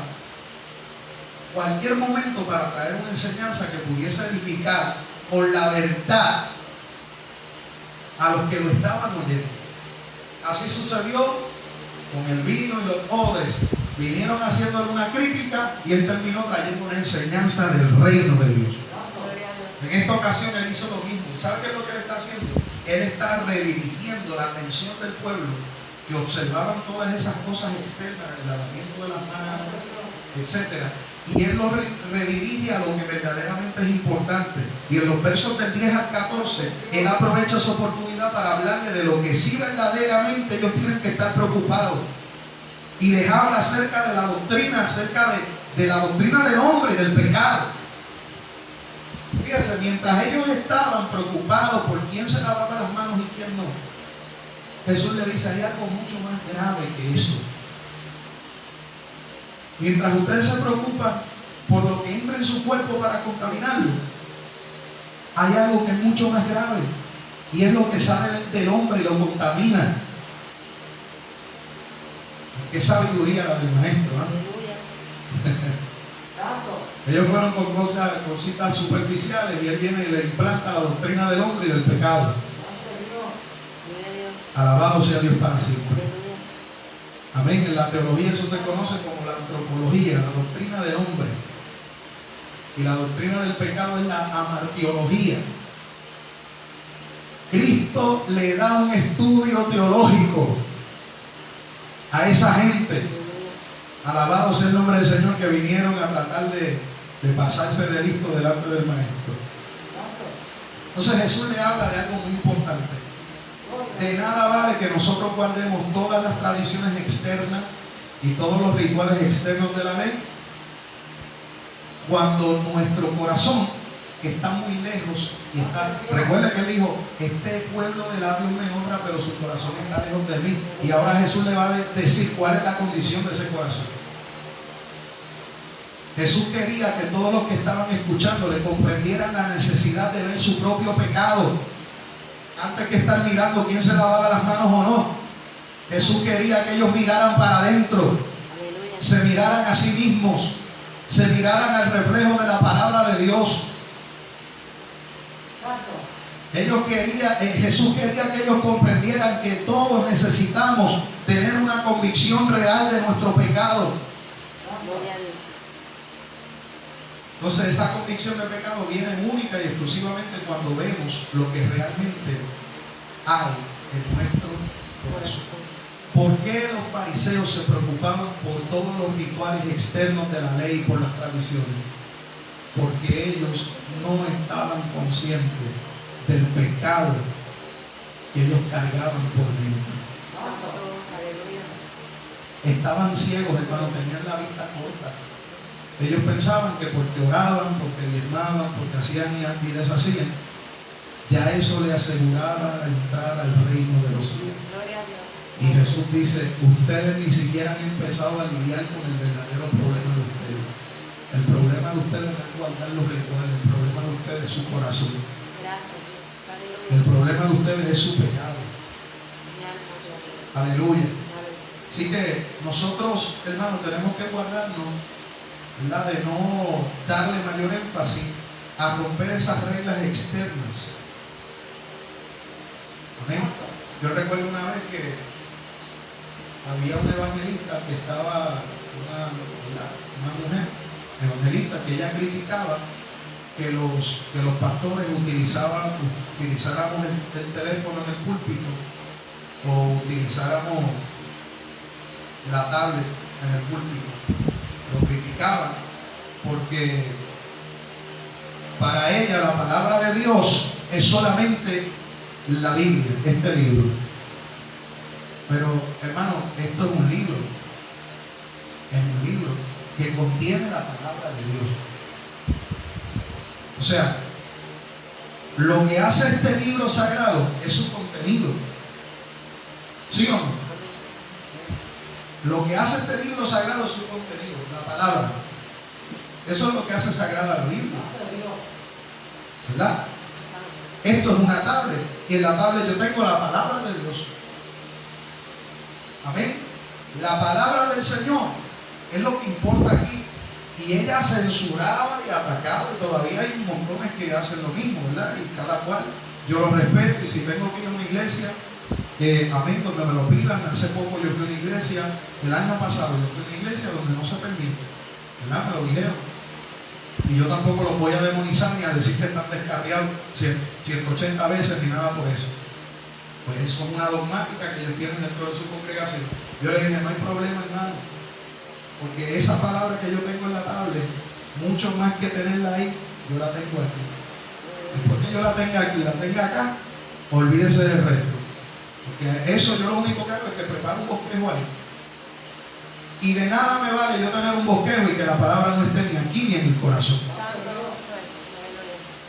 cualquier momento para traer una enseñanza que pudiese edificar con la verdad a los que lo estaban oyendo. Así sucedió con el vino y los odres. Vinieron haciéndole una crítica y él terminó trayendo una enseñanza del reino de Dios. En esta ocasión él hizo lo mismo. ¿Sabe qué es lo que él está haciendo? Él está redirigiendo la atención del pueblo que observaban todas esas cosas externas, el lavamiento de las manos, etcétera, y él lo redirige a lo que verdaderamente es importante. Y en los versos del 10 al 14 él aprovecha esa oportunidad para hablarle de lo que sí verdaderamente ellos tienen que estar preocupados, y les habla acerca de la doctrina, acerca de la doctrina del hombre y del pecado. Fíjense, mientras ellos estaban preocupados por quién se lavaba las manos y quién no, Jesús le dice, hay algo mucho más grave que eso. Mientras ustedes se preocupan por lo que entra en su cuerpo para contaminarlo, hay algo que es mucho más grave, y es lo que sale del hombre y lo contamina. Qué sabiduría la del maestro, ¿eh? Ellos fueron con cositas superficiales, y él viene y le implanta la doctrina del hombre y del pecado. Alabado sea Dios para siempre. Amén. En la teología eso se conoce como la antropología, la doctrina del hombre. Y la doctrina del pecado es la amartiología. Cristo le da un estudio teológico a esa gente. Alabado sea el nombre del Señor, que vinieron a tratar de pasarse de listo delante del maestro. Entonces Jesús le habla de algo muy importante. De nada vale que nosotros guardemos todas las tradiciones externas y todos los rituales externos de la ley cuando nuestro corazón que están muy lejos y están. Recuerda que él dijo, este pueblo de labios me honra, pero su corazón está lejos de mí. Y ahora Jesús le va a decir cuál es la condición de ese corazón. Jesús quería que todos los que estaban escuchando le comprendieran la necesidad de ver su propio pecado antes que estar mirando quién se lavaba las manos o no. Jesús quería que ellos miraran para adentro, se miraran a sí mismos, se miraran al reflejo de la palabra de Dios. Jesús quería que ellos comprendieran que todos necesitamos tener una convicción real de nuestro pecado. Entonces esa convicción de pecado viene única y exclusivamente cuando vemos lo que realmente hay en nuestro corazón. ¿Por qué los fariseos se preocupaban por todos los rituales externos de la ley y por las tradiciones? Porque ellos no estaban conscientes del pecado que ellos cargaban por dentro. Estaban ciegos, hermano, tenían la vista corta. Ellos pensaban que porque oraban, porque diezmaban, porque hacían y deshacían, ya eso le aseguraba la entrada al reino de los cielos. Y Jesús dice, ustedes ni siquiera han empezado a lidiar con el verdadero problema de ustedes. El problema de ustedes no es guardar los rituales, el problema de ustedes es su corazón. El problema de ustedes es su pecado. Aleluya. Así que nosotros, hermanos, tenemos que guardarnos, ¿verdad?, de no darle mayor énfasis a romper esas reglas externas. Amén. Yo recuerdo una vez que había un evangelista que estaba, una mujer evangelista, que ella criticaba que los pastores utilizáramos el teléfono en el púlpito o utilizáramos la tablet en el púlpito. Lo criticaban porque para ella la palabra de Dios es solamente la Biblia, este libro. Pero hermano, esto es un libro que contiene la palabra de Dios. O sea, lo que hace este libro sagrado es su contenido. ¿Sí o no? Lo que hace este libro sagrado es su contenido, la palabra. Eso es lo que hace sagrada la Biblia, ¿verdad? Esto es una tablet, y en la tablet yo tengo la palabra de Dios. Amén. La palabra del Señor es lo que importa aquí. Y ella censuraba y atacaba, y todavía hay montones que hacen lo mismo, ¿verdad? Y cada cual, yo lo respeto, y si tengo que ir a una iglesia, amén, donde me lo pidan. Hace poco yo fui a una iglesia, el año pasado yo fui a una iglesia donde no se permite, ¿verdad? Me lo dijeron. Y yo tampoco los voy a demonizar ni a decir que están descarriados 180 veces ni nada por eso. Pues eso es una dogmática que ellos tienen dentro de su congregación. Yo les dije, no hay problema, hermano, porque esa palabra que yo tengo en la tablet, mucho más que tenerla ahí, yo la tengo aquí. Después que yo la tenga aquí, la tenga acá, olvídese del resto. Porque eso yo lo único que hago es que preparo un bosquejo ahí. Y de nada me vale yo tener un bosquejo y que la palabra no esté ni aquí ni en mi corazón.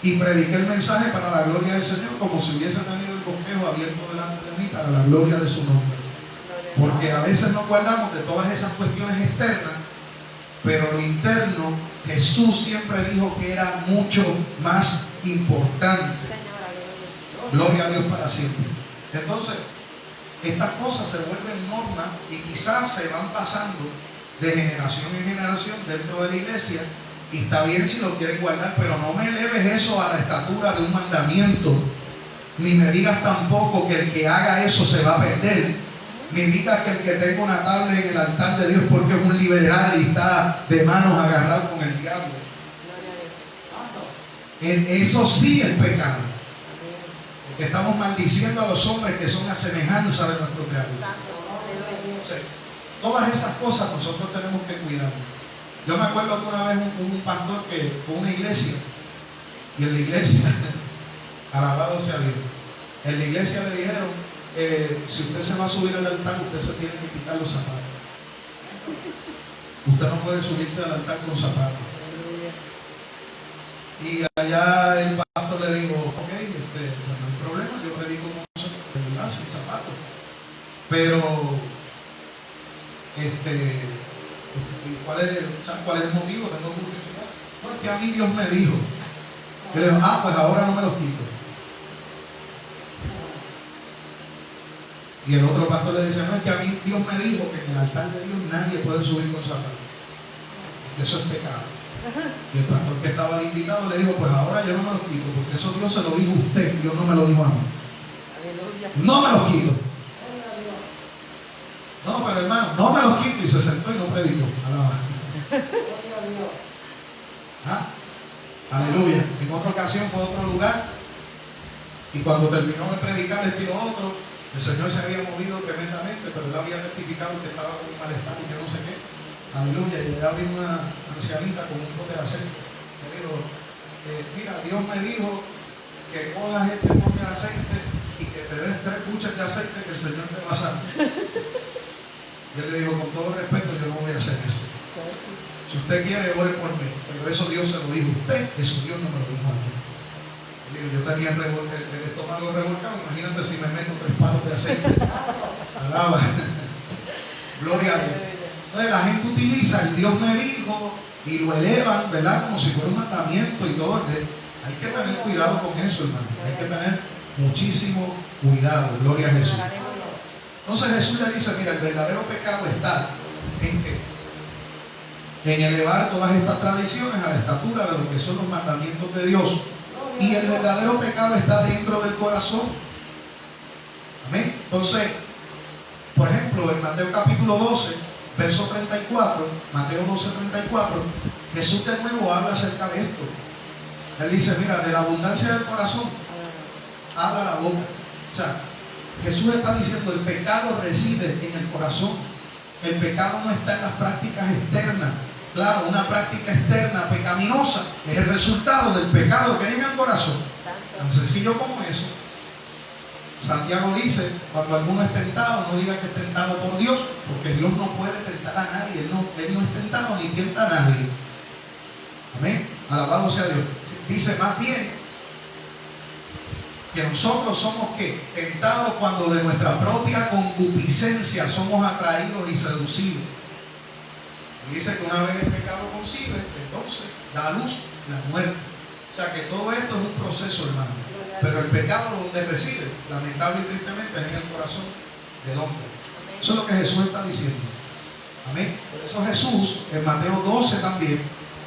Y prediqué el mensaje para la gloria del Señor, como si hubiese tenido el bosquejo abierto delante de mí para la gloria de su nombre. Porque a veces nos guardamos de todas esas cuestiones externas, pero lo interno, Jesús siempre dijo que era mucho más importante. Gloria a Dios para siempre. Entonces, estas cosas se vuelven norma y quizás se van pasando de generación en generación dentro de la iglesia, y está bien si lo quieren guardar, pero no me eleves eso a la estatura de un mandamiento, ni me digas tampoco que el que haga eso se va a perder, ni digas que el que tenga una tabla en el altar de Dios porque es un liberal y está de manos agarrado con el diablo. Eso sí es pecado, porque estamos maldiciendo a los hombres que son a semejanza de nuestro Creador. O sea, todas esas cosas nosotros tenemos que cuidar. Yo me acuerdo que una vez un pastor que fue a una iglesia, y en la iglesia, alabado sea Dios, en la iglesia le dijeron, si usted se va a subir al altar, usted se tiene que quitar los zapatos. Usted no puede subirte al altar con zapatos. Y allá el pastor le dijo, ok, no hay problema, yo predico con sin zapatos. Pero, ¿cuál es el motivo? Tengo curiosidad. No, es que a mí Dios me dijo. Yo le digo, pues ahora no me los quito. Y el otro pastor le dice, no, es que a mí Dios me dijo que en el altar de Dios nadie puede subir con zapatos. Eso es pecado. Y el pastor que estaba invitado le dijo, pues ahora yo no me los quito, porque eso Dios se lo dijo a usted, Dios no me lo dijo a mí. No me los quito. No, pero hermano, no me los quito. Y se sentó y no predicó. ¿Ah? Aleluya. En otra ocasión fue a otro lugar y cuando terminó de predicar le tiró otro. El Señor se había movido tremendamente, pero él había testificado que estaba con un malestar y que no sé qué. Aleluya. Y allá vino una ancianita con un pote de aceite. Me dijo, mira, Dios me dijo que cojas este pote de aceite y que te des 3 buches de aceite que el Señor te va a sanar. Y él le dijo, con todo respeto, yo no voy a hacer eso. Si usted quiere, ore por mí. Pero eso Dios se lo dijo a usted, eso Dios no me lo dijo a mí. Yo tenía el estómago revolcado, imagínate si me meto 3 palos de aceite. Alaba. Gloria a Dios. Entonces la gente utiliza el Dios me dijo y lo elevan, ¿verdad? Como si fuera un mandamiento y todo. Hay que tener cuidado con eso, hermano. Hay que tener muchísimo cuidado. Gloria a Jesús. Entonces Jesús le dice, mira, el verdadero pecado está en qué? En elevar todas estas tradiciones a la estatura de lo que son los mandamientos de Dios. Y el verdadero pecado está dentro del corazón. Amén. Entonces, por ejemplo, en Mateo capítulo 12, verso 34, Mateo 12, 34, Jesús de nuevo habla acerca de esto. Él dice, mira, de la abundancia del corazón habla la boca. O sea, Jesús está diciendo, el pecado reside en el corazón. El pecado no está en las prácticas externas. Claro, una práctica externa pecaminosa es el resultado del pecado que hay en el corazón. Tan sencillo como eso. Santiago dice, cuando alguno es tentado, no diga que es tentado por Dios, porque Dios no puede tentar a nadie. Él no es tentado ni tienta a nadie. Amén. Alabado sea Dios. Dice más bien que nosotros somos ¿qué? Tentados cuando de nuestra propia concupiscencia somos atraídos y seducidos. Dice que una vez el pecado concibe, entonces da a luz la muerte. O sea que todo esto es un proceso, hermano. Pero el pecado donde reside, lamentable y tristemente, es en el corazón del hombre. Eso es lo que Jesús está diciendo. Amén. Por eso Jesús, en Mateo 12 también,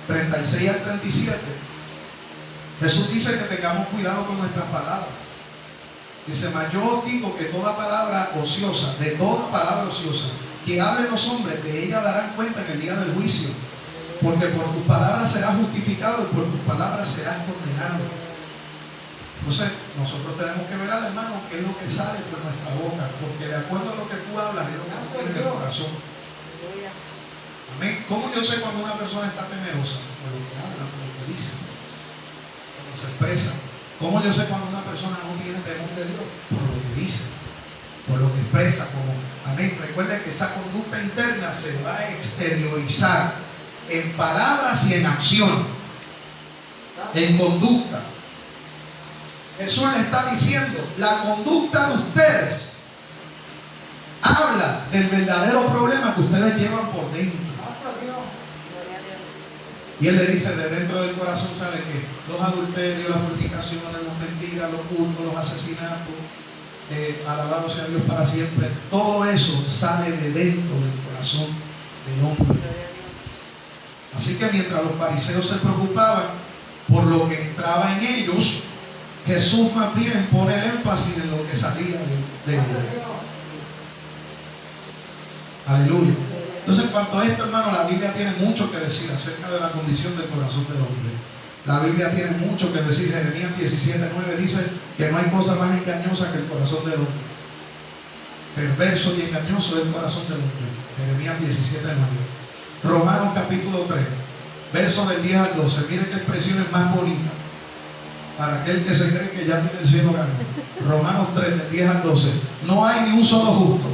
36 al 37, Jesús dice que tengamos cuidado con nuestras palabras. Dice, mas yo os digo que toda palabra ociosa, de toda palabra ociosa, que hablen los hombres, de ella darán cuenta en el día del juicio. Porque por tus palabras serás justificado y por tus palabras serás condenado. Entonces, nosotros tenemos que ver al hermano qué es lo que sale por nuestra boca, porque de acuerdo a lo que tú hablas es lo que tú tienes en el corazón. Amén. ¿Cómo yo sé cuando una persona está temerosa? Por lo que habla, por lo que dice, por lo que se expresa. ¿Cómo yo sé cuando una persona no tiene temor de Dios? Por lo que dice, por lo que expresa. Amén. Recuerden que esa conducta interna se va a exteriorizar en palabras y en acción, en conducta. Jesús le está diciendo, la conducta de ustedes habla del verdadero problema que ustedes llevan por dentro. Y él le dice, de dentro del corazón sale que los adulterios, las fornicaciones, las mentiras, los hurtos, los asesinatos, alabado sea Dios para siempre. Todo eso sale de dentro del corazón del hombre. Así que mientras los fariseos se preocupaban por lo que entraba en ellos, Jesús más bien pone el énfasis en lo que salía de ellos. Aleluya. Entonces, en cuanto a esto, hermano, la Biblia tiene mucho que decir acerca de la condición del corazón del hombre. La Biblia tiene mucho que decir. Jeremías 17:9 dice que no hay cosa más engañosa que el corazón del hombre. Perverso y engañoso es el corazón del hombre. Jeremías 17:9. Romanos capítulo 3, versos del 10 al 12. Miren qué expresiones más bonitas para aquel que se cree que ya tiene el cielo ganado. Romanos 3, del 10 al 12. No hay ni un solo justo,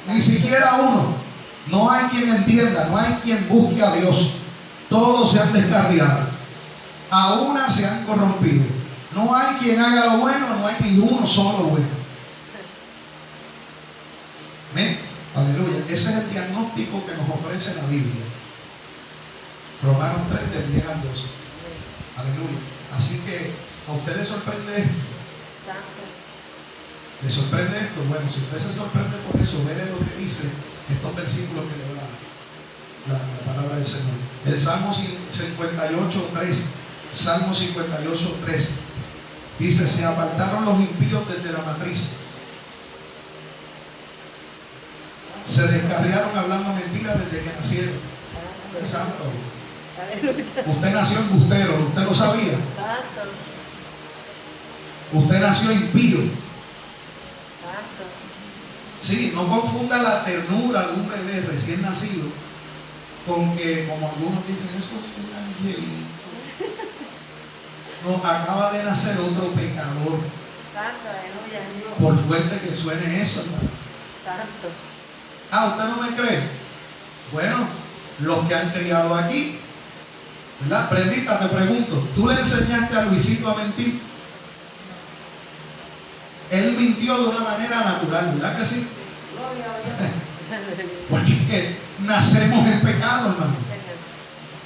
ni siquiera uno. No hay quien entienda, no hay quien busque a Dios. Todos se han descarriado. a una se han corrompido. No hay quien haga lo bueno, no hay ni uno solo bueno. ¿Ven? Aleluya. Ese es el diagnóstico que nos ofrece la Biblia. Romanos 3, del 10 al 12. Aleluya. Así que, ¿a usted le sorprende esto? ¿Le sorprende esto? Bueno, si usted se sorprende por eso, vele lo que dice estos versículos que le da la palabra del Señor. El Salmo 58, 3. Salmo 58, 3. Dice: se apartaron los impíos desde la matriz. Se descarriaron hablando mentiras desde que nacieron. Santo. Usted nació embustero, ¿usted lo sabía? Usted nació impío. Sí, no confunda la ternura de un bebé recién nacido con que, como algunos dicen, eso es un angelito. No, acaba de nacer otro pecador. Por fuerte que suene eso, hermano. ¿Usted no me cree? Bueno, los que han criado aquí, ¿verdad? Prendita, te pregunto, ¿tú le enseñaste a Luisito a mentir? Él mintió de una manera natural, ¿verdad que sí? Porque es que nacemos en pecado, hermano.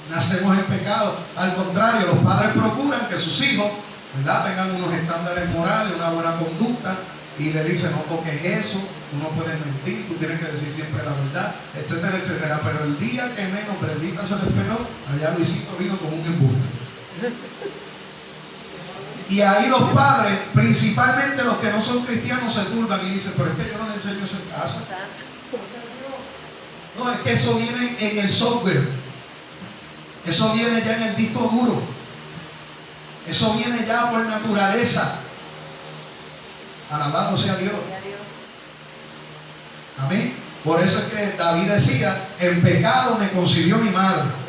Nacemos en pecado. Al contrario, los padres procuran que sus hijos, ¿verdad?, tengan unos estándares morales, una buena conducta, y le dicen: no toques eso, tú no puedes mentir, tú tienes que decir siempre la verdad, etcétera, etcétera. Pero el día que menos Brendita se le esperó, allá Luisito vino como un embuste. Y ahí los padres, principalmente los que no son cristianos, se turban y dicen: pero es que yo no le enseño eso en casa. No, es que eso viene en el software. Eso viene ya en el disco duro. Eso viene ya por naturaleza. Alabado sea Dios. Amén. Por eso es que David decía: en pecado me concibió mi madre.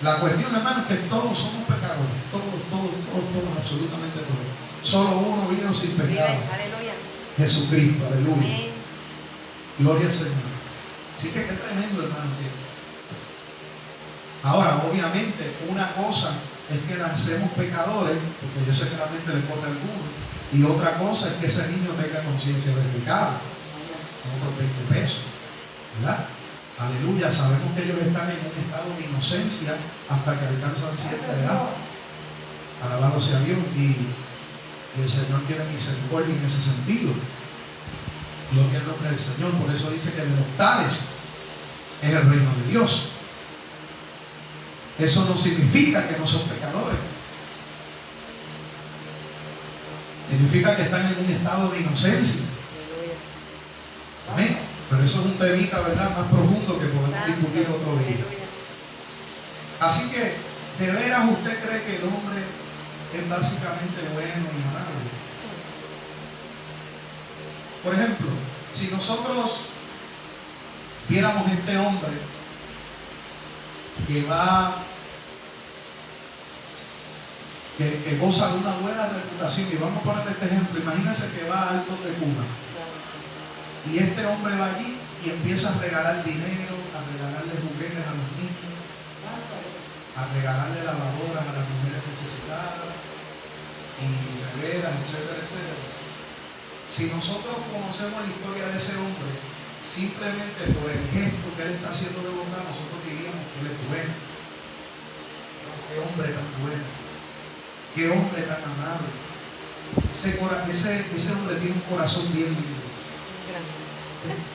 La cuestión, hermano, es que todos somos pecadores. Todos, absolutamente todos. Solo uno vino sin pecado. Aleluya. Jesucristo, aleluya. Amén. Gloria al Señor. Así que qué tremendo, hermano. Ahora, obviamente, una cosa es que nacemos pecadores, porque yo sé que la mente le corre a algunos, y otra cosa es que ese niño tenga conciencia del pecado. Otros 20 pesos, ¿verdad? Aleluya. Sabemos que ellos están en un estado de inocencia hasta que alcanzan cierta edad. Alabado sea Dios. Y el Señor tiene misericordia en ese sentido. Gloria al nombre del Señor. Por eso dice que de los tales es el reino de Dios. Eso no significa que no son pecadores. Significa que están en un estado de inocencia. Amén. Pero eso es un temita, ¿verdad?, más profundo que podemos discutir otro día. Así que, ¿de veras usted cree que el hombre es básicamente bueno y amable? Por ejemplo, si nosotros viéramos este hombre que goza de una buena reputación, y vamos a poner este ejemplo: imagínense que va a Altos de Cuba, y este hombre va allí y empieza a regalar dinero, a regalarle juguetes a los niños, a regalarle lavadoras a las mujeres necesitadas y neveras, etcétera, etcétera. Si nosotros conocemos la historia de ese hombre, simplemente por el gesto que él está haciendo de bondad, nosotros diríamos que él es bueno. Qué hombre tan bueno, qué hombre tan amable. Ese hombre tiene un corazón bien lindo.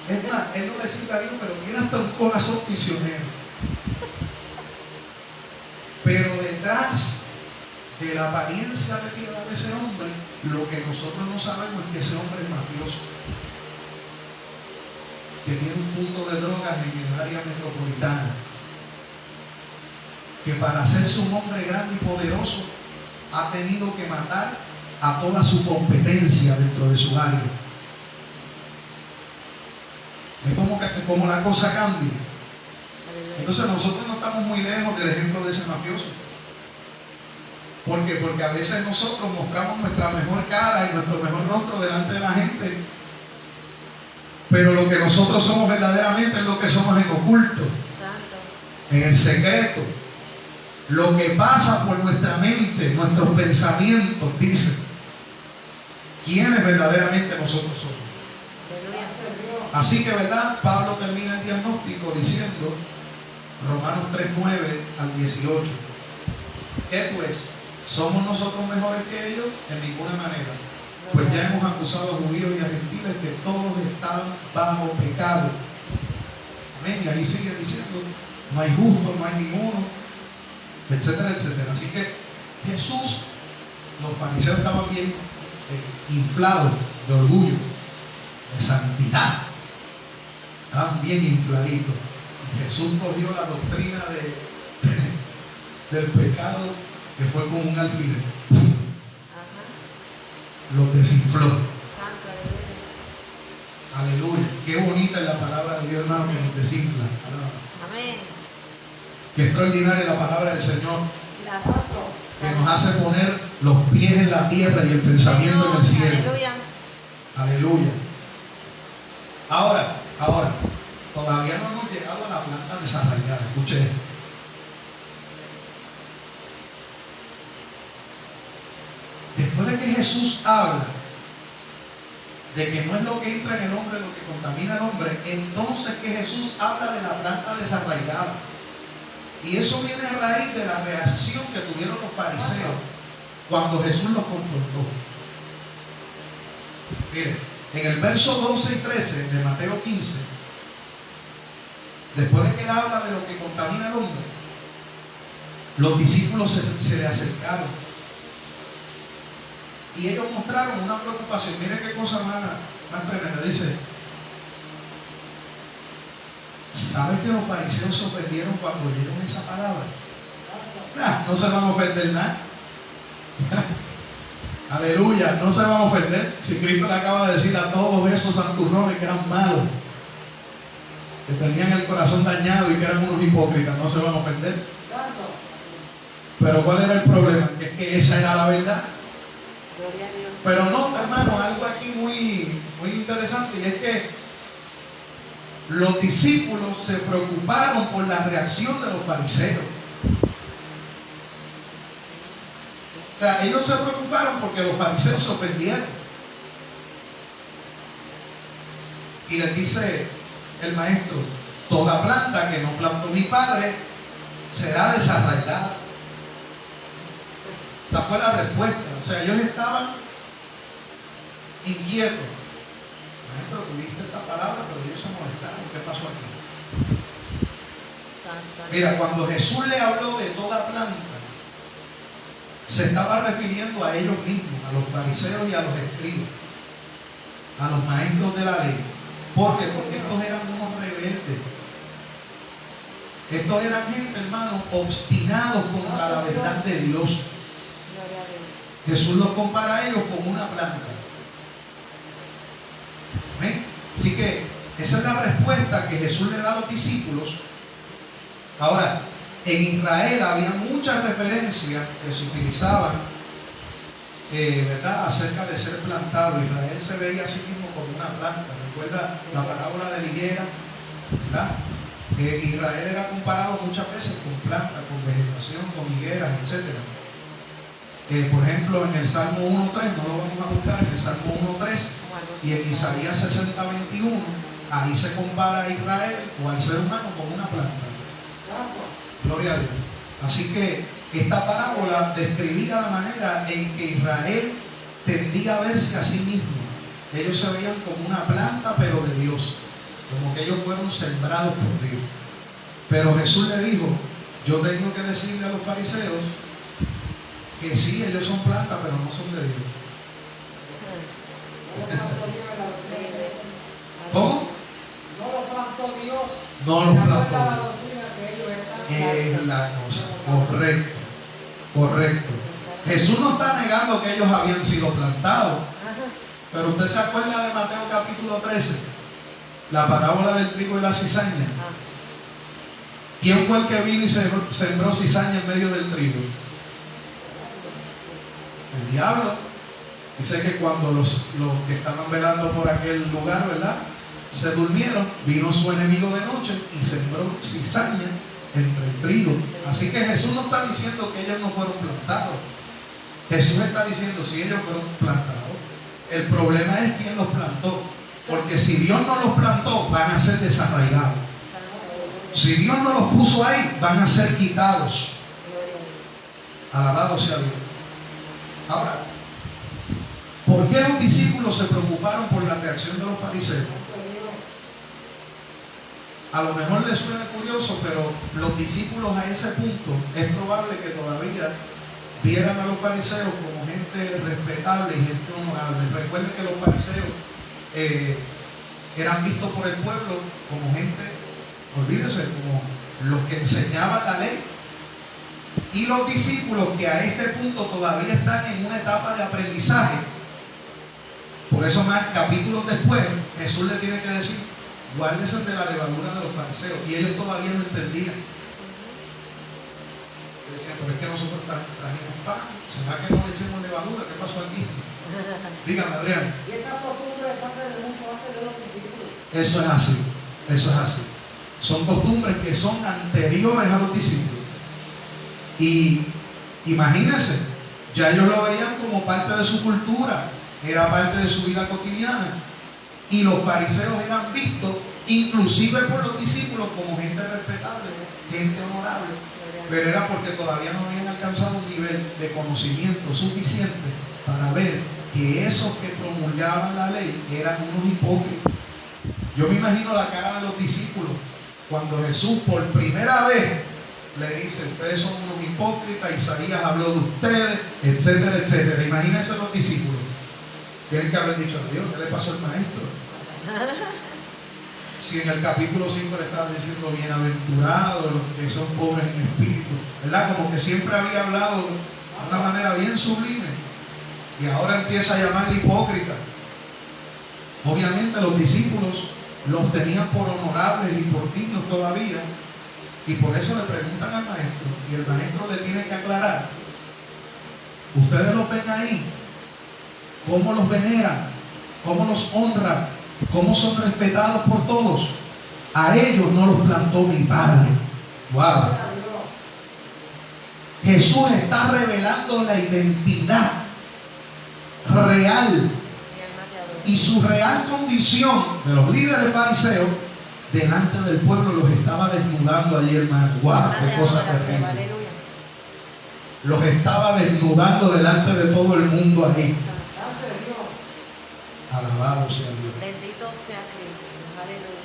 Es más, él no le sirve a Dios, pero tiene hasta un corazón misionero. Pero detrás de la apariencia de piedad de ese hombre, lo que nosotros no sabemos es que ese hombre es mafioso, que tiene un punto de drogas en el área metropolitana, que para hacerse un hombre grande y poderoso ha tenido que matar a toda su competencia dentro de su área. Es como la cosa cambia. Entonces nosotros no estamos muy lejos del ejemplo de ese mafioso. ¿Por qué? Porque a veces nosotros mostramos nuestra mejor cara y nuestro mejor rostro delante de la gente, pero lo que nosotros somos verdaderamente es lo que somos en oculto, en el secreto. lo que pasa por nuestra mente, nuestros pensamientos, dice quiénes verdaderamente nosotros somos. Así que, ¿verdad? Pablo termina el diagnóstico diciendo, Romanos 3:9 al 18, ¿qué pues? ¿Somos nosotros mejores que ellos? En ninguna manera. Pues ya hemos acusado a judíos y a gentiles que todos están bajo pecado. Amén. Y ahí sigue diciendo, no hay justo, no hay ninguno, etcétera, etcétera. Así que Jesús, los fariseos estaban bien inflados de orgullo, de santidad. Estaban bien infladitos. Y Jesús cogió la doctrina del pecado, que fue como un alfiler. Los desinfló. Aleluya. Qué bonita es la palabra de Dios, hermano, que nos desinfla. Amén. Qué extraordinaria es la palabra del Señor, que nos hace poner los pies en la tierra y el pensamiento en el cielo. Aleluya. Aleluya. Ahora, todavía no hemos llegado a la planta desarraigada. Escuche esto. Después de que Jesús habla de que no es lo que entra en el hombre lo que contamina al hombre, entonces que Jesús habla de la planta desarraigada. Y eso viene a raíz de la reacción que tuvieron los fariseos cuando Jesús los confrontó. Miren, en el verso 12 y 13 de Mateo 15, después de que él habla de lo que contamina al hombre, los discípulos se le acercaron y ellos mostraron una preocupación. Miren qué cosa más tremenda. Dice, ¿sabes que los fariseos se ofendieron cuando oyeron esa palabra? No se van a ofender nada. Aleluya, no se van a ofender. Si Cristo le acaba de decir a todos esos santurrones que eran malos, que tenían el corazón dañado y que eran unos hipócritas, no se van a ofender. Pero ¿cuál era el problema? Que esa era la verdad. Pero no, hermano, algo aquí muy interesante, y es que los discípulos se preocuparon por la reacción de los fariseos. O sea, ellos se preocuparon porque los fariseos se ofendieron. Y les dice el maestro, toda planta que no plantó mi padre será desarraigada. Esa fue la respuesta. O sea, ellos estaban inquietos. Maestro, tuviste esta palabra, pero ellos se molestaron. ¿Qué pasó aquí? Mira, cuando Jesús le habló de toda planta, se estaba refiriendo a ellos mismos, a los fariseos y a los escribas, a los maestros de la ley. ¿Por qué? Porque estos eran unos rebeldes. Estos eran gente, hermano, obstinados contra la verdad de Dios. Jesús los compara a ellos como una planta. ¿Ven? Así que esa es la respuesta que Jesús le da a los discípulos. Ahora, en Israel había muchas referencias que se utilizaban, ¿verdad?, acerca de ser plantado. Israel se veía a sí mismo como una planta. Recuerda la parábola de la higuera, ¿verdad? Israel era comparado muchas veces con plantas, con vegetación, con higueras, etc. Por ejemplo, en el Salmo 1.3, no lo vamos a buscar, en el Salmo 1.3 y en Isaías 60.21, ahí se compara a Israel o al ser humano como una planta. Gloria a Dios. Así que esta parábola describía la manera en que Israel tendía a verse a sí mismo. Ellos se veían como una planta, pero de Dios, como que ellos fueron sembrados por Dios. Pero Jesús le dijo, yo tengo que decirle a los fariseos que sí, ellos son plantas, pero no son de Dios. ¿Cómo? No los plantó Dios. No los plantó Dios. Es la cosa. Correcto. Correcto. Jesús no está negando que ellos habían sido plantados. Pero usted se acuerda de Mateo capítulo 13, la parábola del trigo y la cizaña. ¿Quién fue el que vino y sembró cizaña en medio del trigo? El diablo. Dice que cuando los que estaban velando por aquel lugar, ¿verdad?, se durmieron, vino su enemigo de noche y sembró cizaña entre el trigo. Así que Jesús no está diciendo que ellos no fueron plantados. Jesús está diciendo, si ellos fueron plantados, el problema es quién los plantó. Porque si Dios no los plantó, van a ser desarraigados. Si Dios no los puso ahí, van a ser quitados. Alabado sea Dios. Ahora, ¿por qué los discípulos se preocuparon por la reacción de los fariseos? A lo mejor les suena curioso, pero los discípulos a ese punto es probable que todavía vieran a los fariseos como gente respetable y gente honorable. Recuerden que los fariseos eran vistos por el pueblo como gente, olvídese, como los que enseñaban la ley. Y los discípulos que a este punto todavía están en una etapa de aprendizaje. Por eso más capítulos después Jesús le tiene que decir, guárdese de la levadura de los fariseos. Y ellos todavía no entendían. Decían, pero es que nosotros trajimos pan, ¿será que no le echemos levadura? ¿Qué pasó aquí? Dígame, Adrián. Y esa costumbre es parte de mucho antes de los discípulos. Eso es así, eso es así. Son costumbres que son anteriores a los discípulos. Y imagínense, ya ellos lo veían como parte de su cultura, era parte de su vida cotidiana. Y los fariseos eran vistos, inclusive por los discípulos, como gente respetable, gente honorable. Pero era porque todavía no habían alcanzado un nivel de conocimiento suficiente para ver que esos que promulgaban la ley eran unos hipócritas. Yo me imagino la cara de los discípulos cuando Jesús por primera vez le dice, ustedes son unos hipócritas, Isaías habló de ustedes, etcétera, etcétera. Imagínense los discípulos. Tienen que haber dicho a Dios, ¿qué le pasó al maestro? Si en el capítulo 5 le estaba diciendo bienaventurados los que son pobres en espíritu, ¿verdad? Como que siempre había hablado de una manera bien sublime y ahora empieza a llamarle hipócrita. Obviamente los discípulos los tenían por honorables y por dignos todavía, y por eso le preguntan al maestro, y el maestro le tiene que aclarar. Ustedes los ven ahí, cómo los veneran, cómo los honran, cómo son respetados por todos. A ellos no los plantó mi Padre. Wow. Jesús está revelando la identidad real y su real condición de los líderes fariseos delante del pueblo. Los estaba desnudando allí, hermano. ¡Wow! ¡Qué cosa terrible! Los estaba desnudando delante de todo el mundo ahí. Alabado sea Dios. Bendito sea Cristo. Aleluya.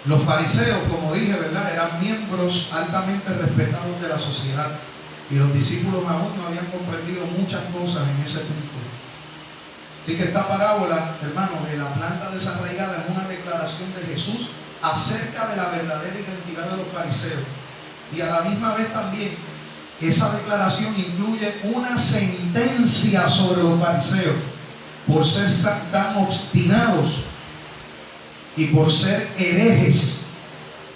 Los fariseos, como dije, ¿verdad?, eran miembros altamente respetados de la sociedad. Y los discípulos aún no habían comprendido muchas cosas en ese punto. Así que esta parábola, hermanos, de la planta desarraigada es una declaración de Jesús acerca de la verdadera identidad de los fariseos. Y a la misma vez también, esa declaración incluye una sentencia sobre los fariseos por ser tan obstinados y por ser herejes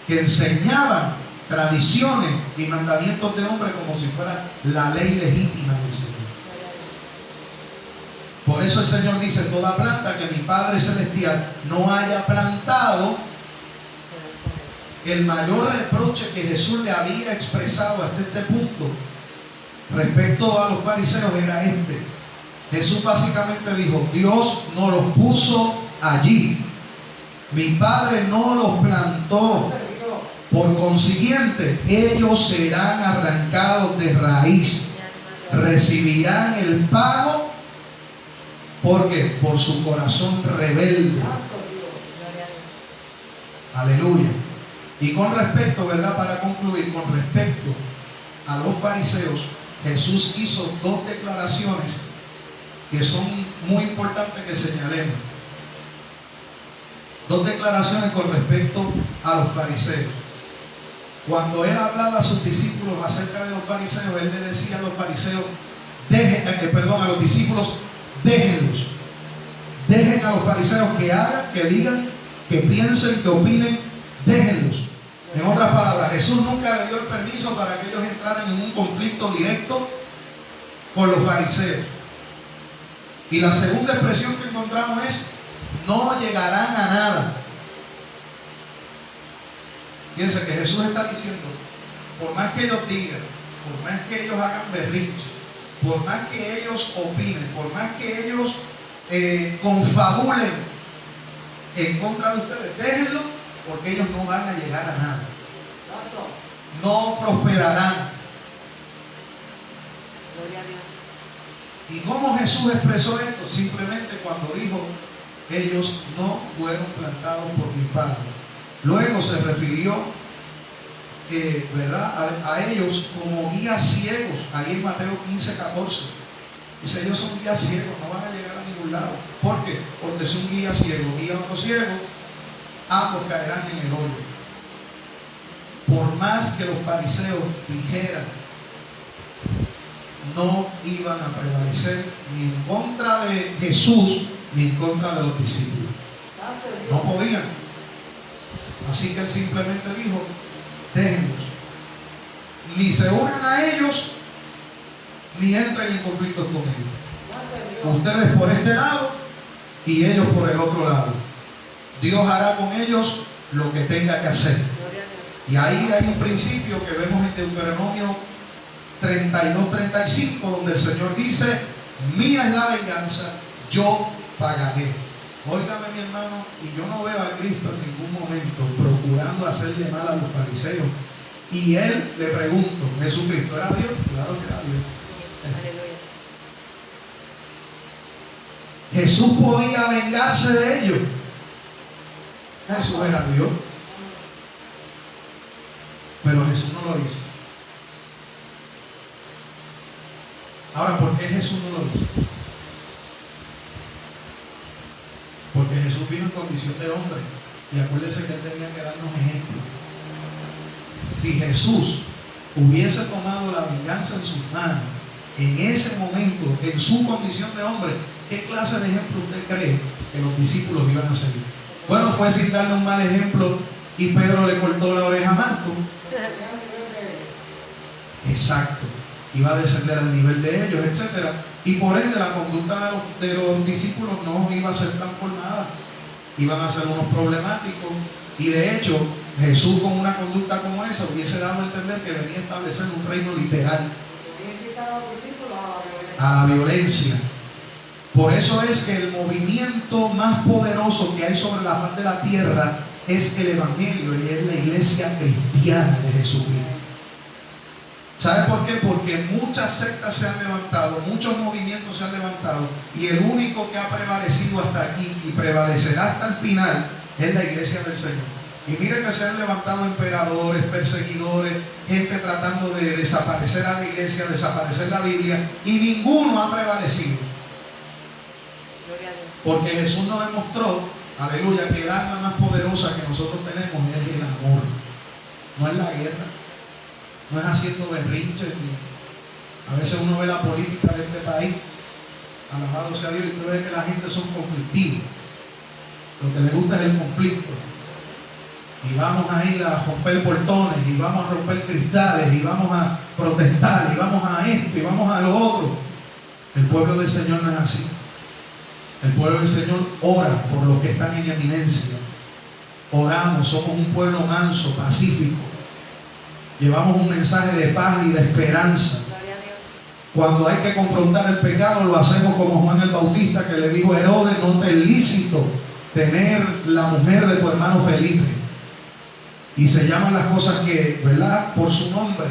que enseñaban tradiciones y mandamientos de hombres como si fuera la ley legítima del Señor. Por eso el Señor dice, toda planta que mi Padre Celestial no haya plantado. El mayor reproche que Jesús le había expresado hasta este punto respecto a los fariseos era este. Jesús básicamente dijo, Dios no los puso allí, mi Padre no los plantó. Por consiguiente, ellos serán arrancados de raíz, recibirán el pago. ¿Por qué? Por su corazón rebelde. Aleluya. Y con respecto, ¿verdad?, para concluir, con respecto a los fariseos, Jesús hizo dos declaraciones que son muy importantes que señalemos. Dos declaraciones con respecto a los fariseos. Cuando él hablaba a sus discípulos acerca de los fariseos, él le decía a los fariseos, a los discípulos, déjenlos. Dejen a los fariseos que hagan, que digan, que piensen, que opinen, déjenlos. En otras palabras, Jesús nunca le dio el permiso para que ellos entraran en un conflicto directo con los fariseos. Y la segunda expresión que encontramos es, no llegarán a nada. Fíjense que Jesús está diciendo, por más que ellos digan, por más que ellos hagan berrinche, por más que ellos opinen, por más que ellos confabulen en contra de ustedes, déjenlo, porque ellos no van a llegar a nada. Santo. No prosperarán. Gloria a Dios. ¿Y cómo Jesús expresó esto? Simplemente cuando dijo, ellos no fueron plantados por mi Padre. Luego se refirió, ¿verdad? A ellos como guías ciegos, ahí en Mateo 15:14. Dice, ellos son guías ciegos, no van a llegar a ningún lado. ¿Por qué? Porque si un guía ciego guía a otro ciego, ambos caerán en el hoyo. Por más que los fariseos dijeran, no iban a prevalecer ni en contra de Jesús ni en contra de los discípulos. Santo Dios. No podían. Así que él simplemente dijo, déjenlos. Ni se unan a ellos, ni entren en conflictos con ellos. Santo Dios. Ustedes por este lado y ellos por el otro lado. Dios hará con ellos lo que tenga que hacer. Gloria a Dios. Y ahí hay un principio que vemos en Deuteronomio 32-35, donde el Señor dice, mía es la venganza, yo pagaré. Óigame, mi hermano, y yo no veo a Cristo en ningún momento procurando hacerle mal a los fariseos. Y él le pregunto, ¿Jesucristo era Dios? Claro que era Dios. Aleluya. Jesús podía vengarse de ellos. Jesús era Dios. Pero Jesús no lo hizo. Ahora, ¿por qué Jesús no lo hizo? Porque Jesús vino en condición de hombre. Y acuérdense que él tenía que darnos ejemplo. Si Jesús hubiese tomado la venganza en sus manos, en ese momento, en su condición de hombre, ¿qué clase de ejemplo usted cree que los discípulos iban a seguir? Bueno, fue sin darle un mal ejemplo y Pedro le cortó la oreja a Marco. Exacto. Iba a descender al nivel de ellos, etc. Y por ende la conducta de los discípulos no iba a ser transformada. Iban a ser unos problemáticos. Y de hecho, Jesús con una conducta como esa hubiese dado a entender que venía a establecer un reino literal. A la violencia. Por eso es que el movimiento más poderoso que hay sobre la faz de la tierra es el Evangelio y es la iglesia cristiana de Jesucristo. ¿Sabe por qué? Porque muchas sectas se han levantado, muchos movimientos se han levantado y el único que ha prevalecido hasta aquí y prevalecerá hasta el final es la iglesia del Señor. Y mire que se han levantado emperadores, perseguidores, gente tratando de desaparecer a la iglesia, desaparecer la Biblia, y ninguno ha prevalecido. Gloria a Dios. Porque Jesús nos demostró, aleluya, que el arma más poderosa que nosotros tenemos es el amor, no es la guerra, no es haciendo berrinches. A veces uno ve la política de este país, alabado sea Dios, y tú ves que la gente son conflictivos. Lo que les gusta es el conflicto. Y vamos a ir a romper portones, y vamos a romper cristales, y vamos a protestar, y vamos a esto, y vamos a lo otro. El pueblo del Señor no es así. El pueblo del Señor ora por los que están en eminencia. Oramos, somos un pueblo manso, pacífico. Llevamos un mensaje de paz y de esperanza. Gloria a Dios. Cuando hay que confrontar el pecado, lo hacemos como Juan el Bautista, que le dijo a Herodes, no te es lícito tener la mujer de tu hermano Felipe. Y se llaman las cosas que, ¿verdad?, por su nombre.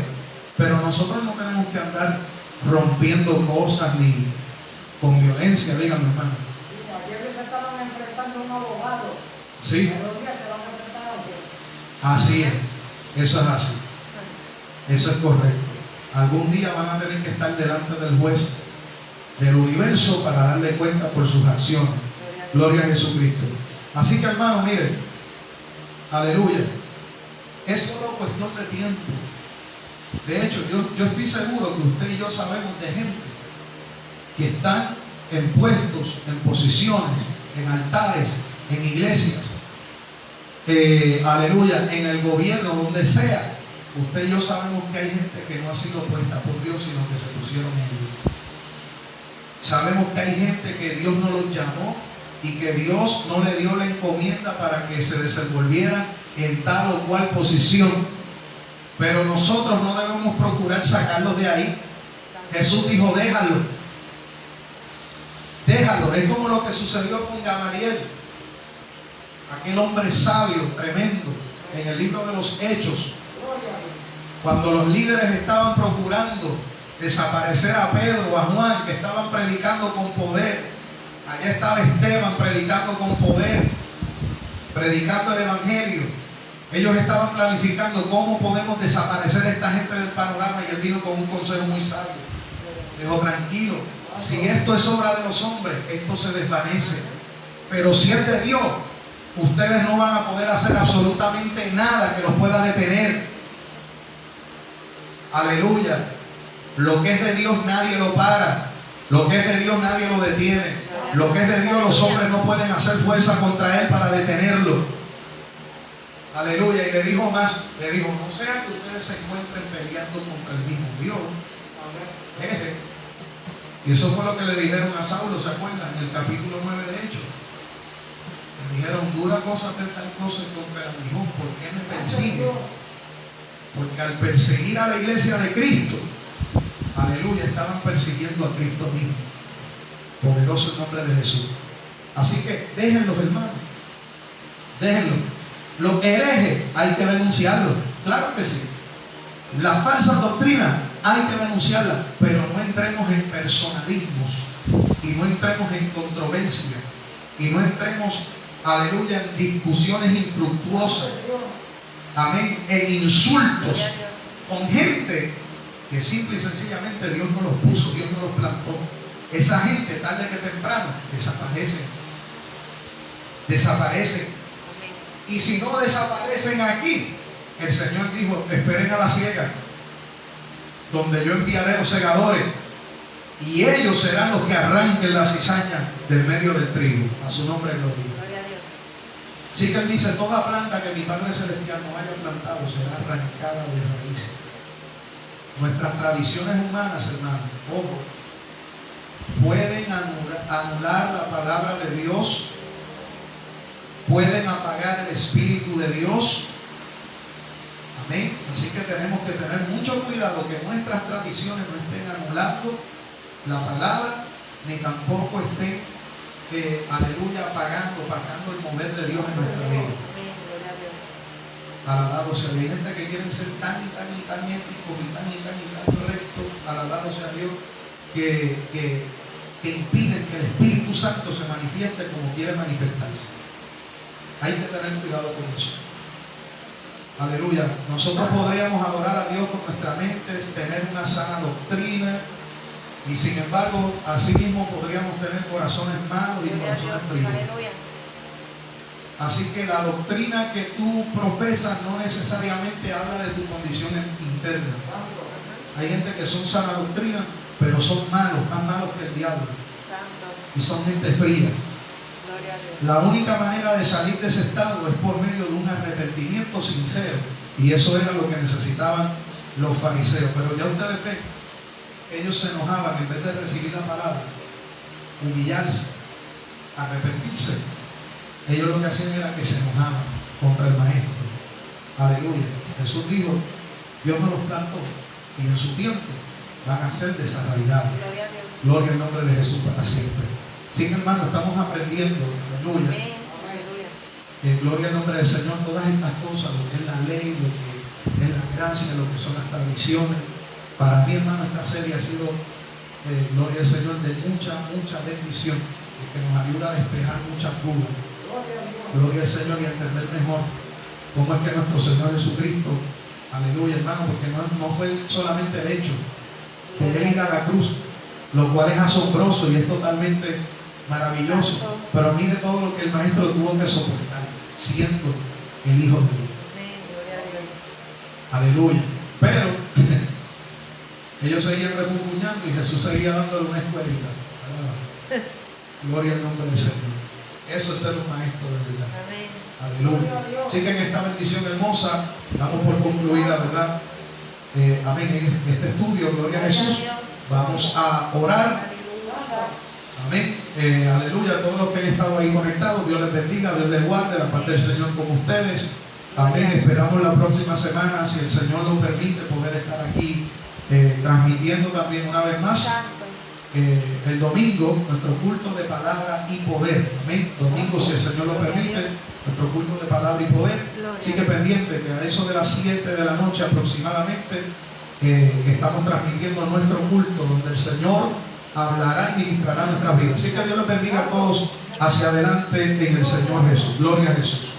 Pero nosotros no tenemos que andar rompiendo cosas ni con violencia, díganme, hermano. Ayer se estaban enfrentando a un abogado. Sí, En los días se van a enfrentar a otro. así es. Eso es así. Eso es correcto. Algún día van a tener que estar delante del juez del universo para darle cuenta por sus acciones. Gloria a Jesucristo. Así que, hermano, miren, aleluya. Es solo cuestión de tiempo. De hecho, yo estoy seguro que usted y yo sabemos de gente que están en puestos, en posiciones, en altares, en iglesias, aleluya, en el gobierno, donde sea. Usted y yo sabemos que hay gente que no ha sido puesta por Dios, sino que se pusieron ellos. Sabemos que hay gente que Dios no los llamó y que Dios no le dio la encomienda para que se desenvolvieran en tal o cual posición, pero nosotros no debemos procurar sacarlos de ahí. Jesús dijo, déjalo. Déjalo. Es como lo que sucedió con Gamaliel, aquel hombre sabio, tremendo, en el libro de los Hechos, cuando los líderes estaban procurando desaparecer a Pedro, a Juan, que estaban predicando con poder. Allá estaba Esteban predicando con poder, predicando el evangelio. Ellos estaban planificando cómo podemos desaparecer a esta gente del panorama, y él vino con un consejo muy sabio. Dijo, tranquilo, si esto es obra de los hombres, esto se desvanece, pero si es de Dios, ustedes no van a poder hacer absolutamente nada que los pueda detener. Aleluya. Lo que es de Dios nadie lo para. Lo que es de Dios nadie lo detiene. Lo que es de Dios los hombres no pueden hacer fuerza contra él para detenerlo. Aleluya. Y le dijo más, le dijo, no sea que ustedes se encuentren peleando contra el mismo Dios. Jeje. Y eso fue lo que le dijeron a Saulo, ¿se acuerdan? En el capítulo 9 de Hechos. Le dijeron, dura cosa de tal cosa contra el Hijo, ¿por qué me persigue? Porque al perseguir a la iglesia de Cristo, aleluya, estaban persiguiendo a Cristo mismo. Poderoso el nombre de Jesús. Así que déjenlos, hermanos. Déjenlos. Los herejes hay que denunciarlos. Claro que sí. Las falsas doctrinas hay que denunciarlas, pero no entremos en personalismos y no entremos en controversia y no entremos, aleluya, en discusiones infructuosas. Amén. En insultos con gente que simple y sencillamente Dios no los puso, Dios no los plantó. Esa gente, tarde que temprano, desaparecen. Y si no desaparecen aquí, el Señor dijo, esperen a la siega, donde yo enviaré los segadores, y ellos serán los que arranquen la cizaña del medio del trigo. A su nombre gloria. Así que él dice, toda planta que mi Padre Celestial no haya plantado será arrancada de raíz. Nuestras tradiciones humanas, hermanos, ojo, pueden anular la palabra de Dios, pueden apagar el Espíritu de Dios. Amén. Así que tenemos que tener mucho cuidado que nuestras tradiciones no estén anulando la palabra, ni tampoco estén, aleluya, opacando el mover de Dios en nuestra vida. Alabado sea Dios. Hay gente que quieren ser tan éticos y tan rectos, alabado sea Dios, que impiden que el Espíritu Santo se manifieste como quiere manifestarse. Hay que tener cuidado con eso. Aleluya. Nosotros podríamos adorar a Dios con nuestra mente, tener una sana doctrina, y sin embargo, así mismo podríamos tener corazones malos y corazones fríos. Así que la doctrina que tú profesas no necesariamente habla de tu condición interna. Hay gente que son sana doctrina, pero son malos, más malos que el diablo. Y son gente fría. La única manera de salir de ese estado es por medio de un arrepentimiento sincero. Y eso era lo que necesitaban los fariseos. Pero ya ustedes ven, ellos se enojaban en vez de recibir la palabra, humillarse, arrepentirse. Ellos lo que hacían era que se enojaban contra el maestro. Aleluya. Jesús dijo, Dios no los plantó y en su tiempo van a ser desarraigados. Gloria al nombre de Jesús para siempre. Sí, hermano, estamos aprendiendo. Aleluya. Gloria al nombre del Señor. Todas estas cosas, lo que es la ley, lo que es la gracia, lo que son las tradiciones. Para mí, hermano, esta serie ha sido, gloria al Señor, de mucha bendición, que nos ayuda a despejar muchas dudas. Gloria al Señor, y a entender mejor cómo es que nuestro Señor Jesucristo, aleluya, hermano, porque no fue solamente el hecho de Él ir a la cruz, lo cual es asombroso y es totalmente maravilloso, pero mire todo lo que el Maestro tuvo que soportar siendo el Hijo de Dios. Aleluya. Pero ellos seguían refunfuñando y Jesús seguía dándole una escuelita. Gloria al nombre del Señor. Eso es ser un maestro de verdad. Aleluya. Así que en esta bendición hermosa damos por concluida, ¿verdad? Amén. En este estudio, gloria a Jesús. Vamos a orar. Amén. Aleluya. A todos los que han estado ahí conectados, Dios les bendiga, Dios les guarde, la paz del Señor con ustedes. Amén. Esperamos la próxima semana, si el Señor lo permite, poder estar aquí transmitiendo también una vez más. Santo. El domingo, nuestro culto de palabra y poder. Amén. Domingo, si el Señor lo permite, nuestro culto de palabra y poder. Así que pendiente que a eso de las 7 de la noche aproximadamente estamos transmitiendo nuestro culto donde el Señor hablará y ministrará nuestras vidas. Así que Dios les bendiga a todos hacia adelante en el Señor Jesús. Gloria a Jesús.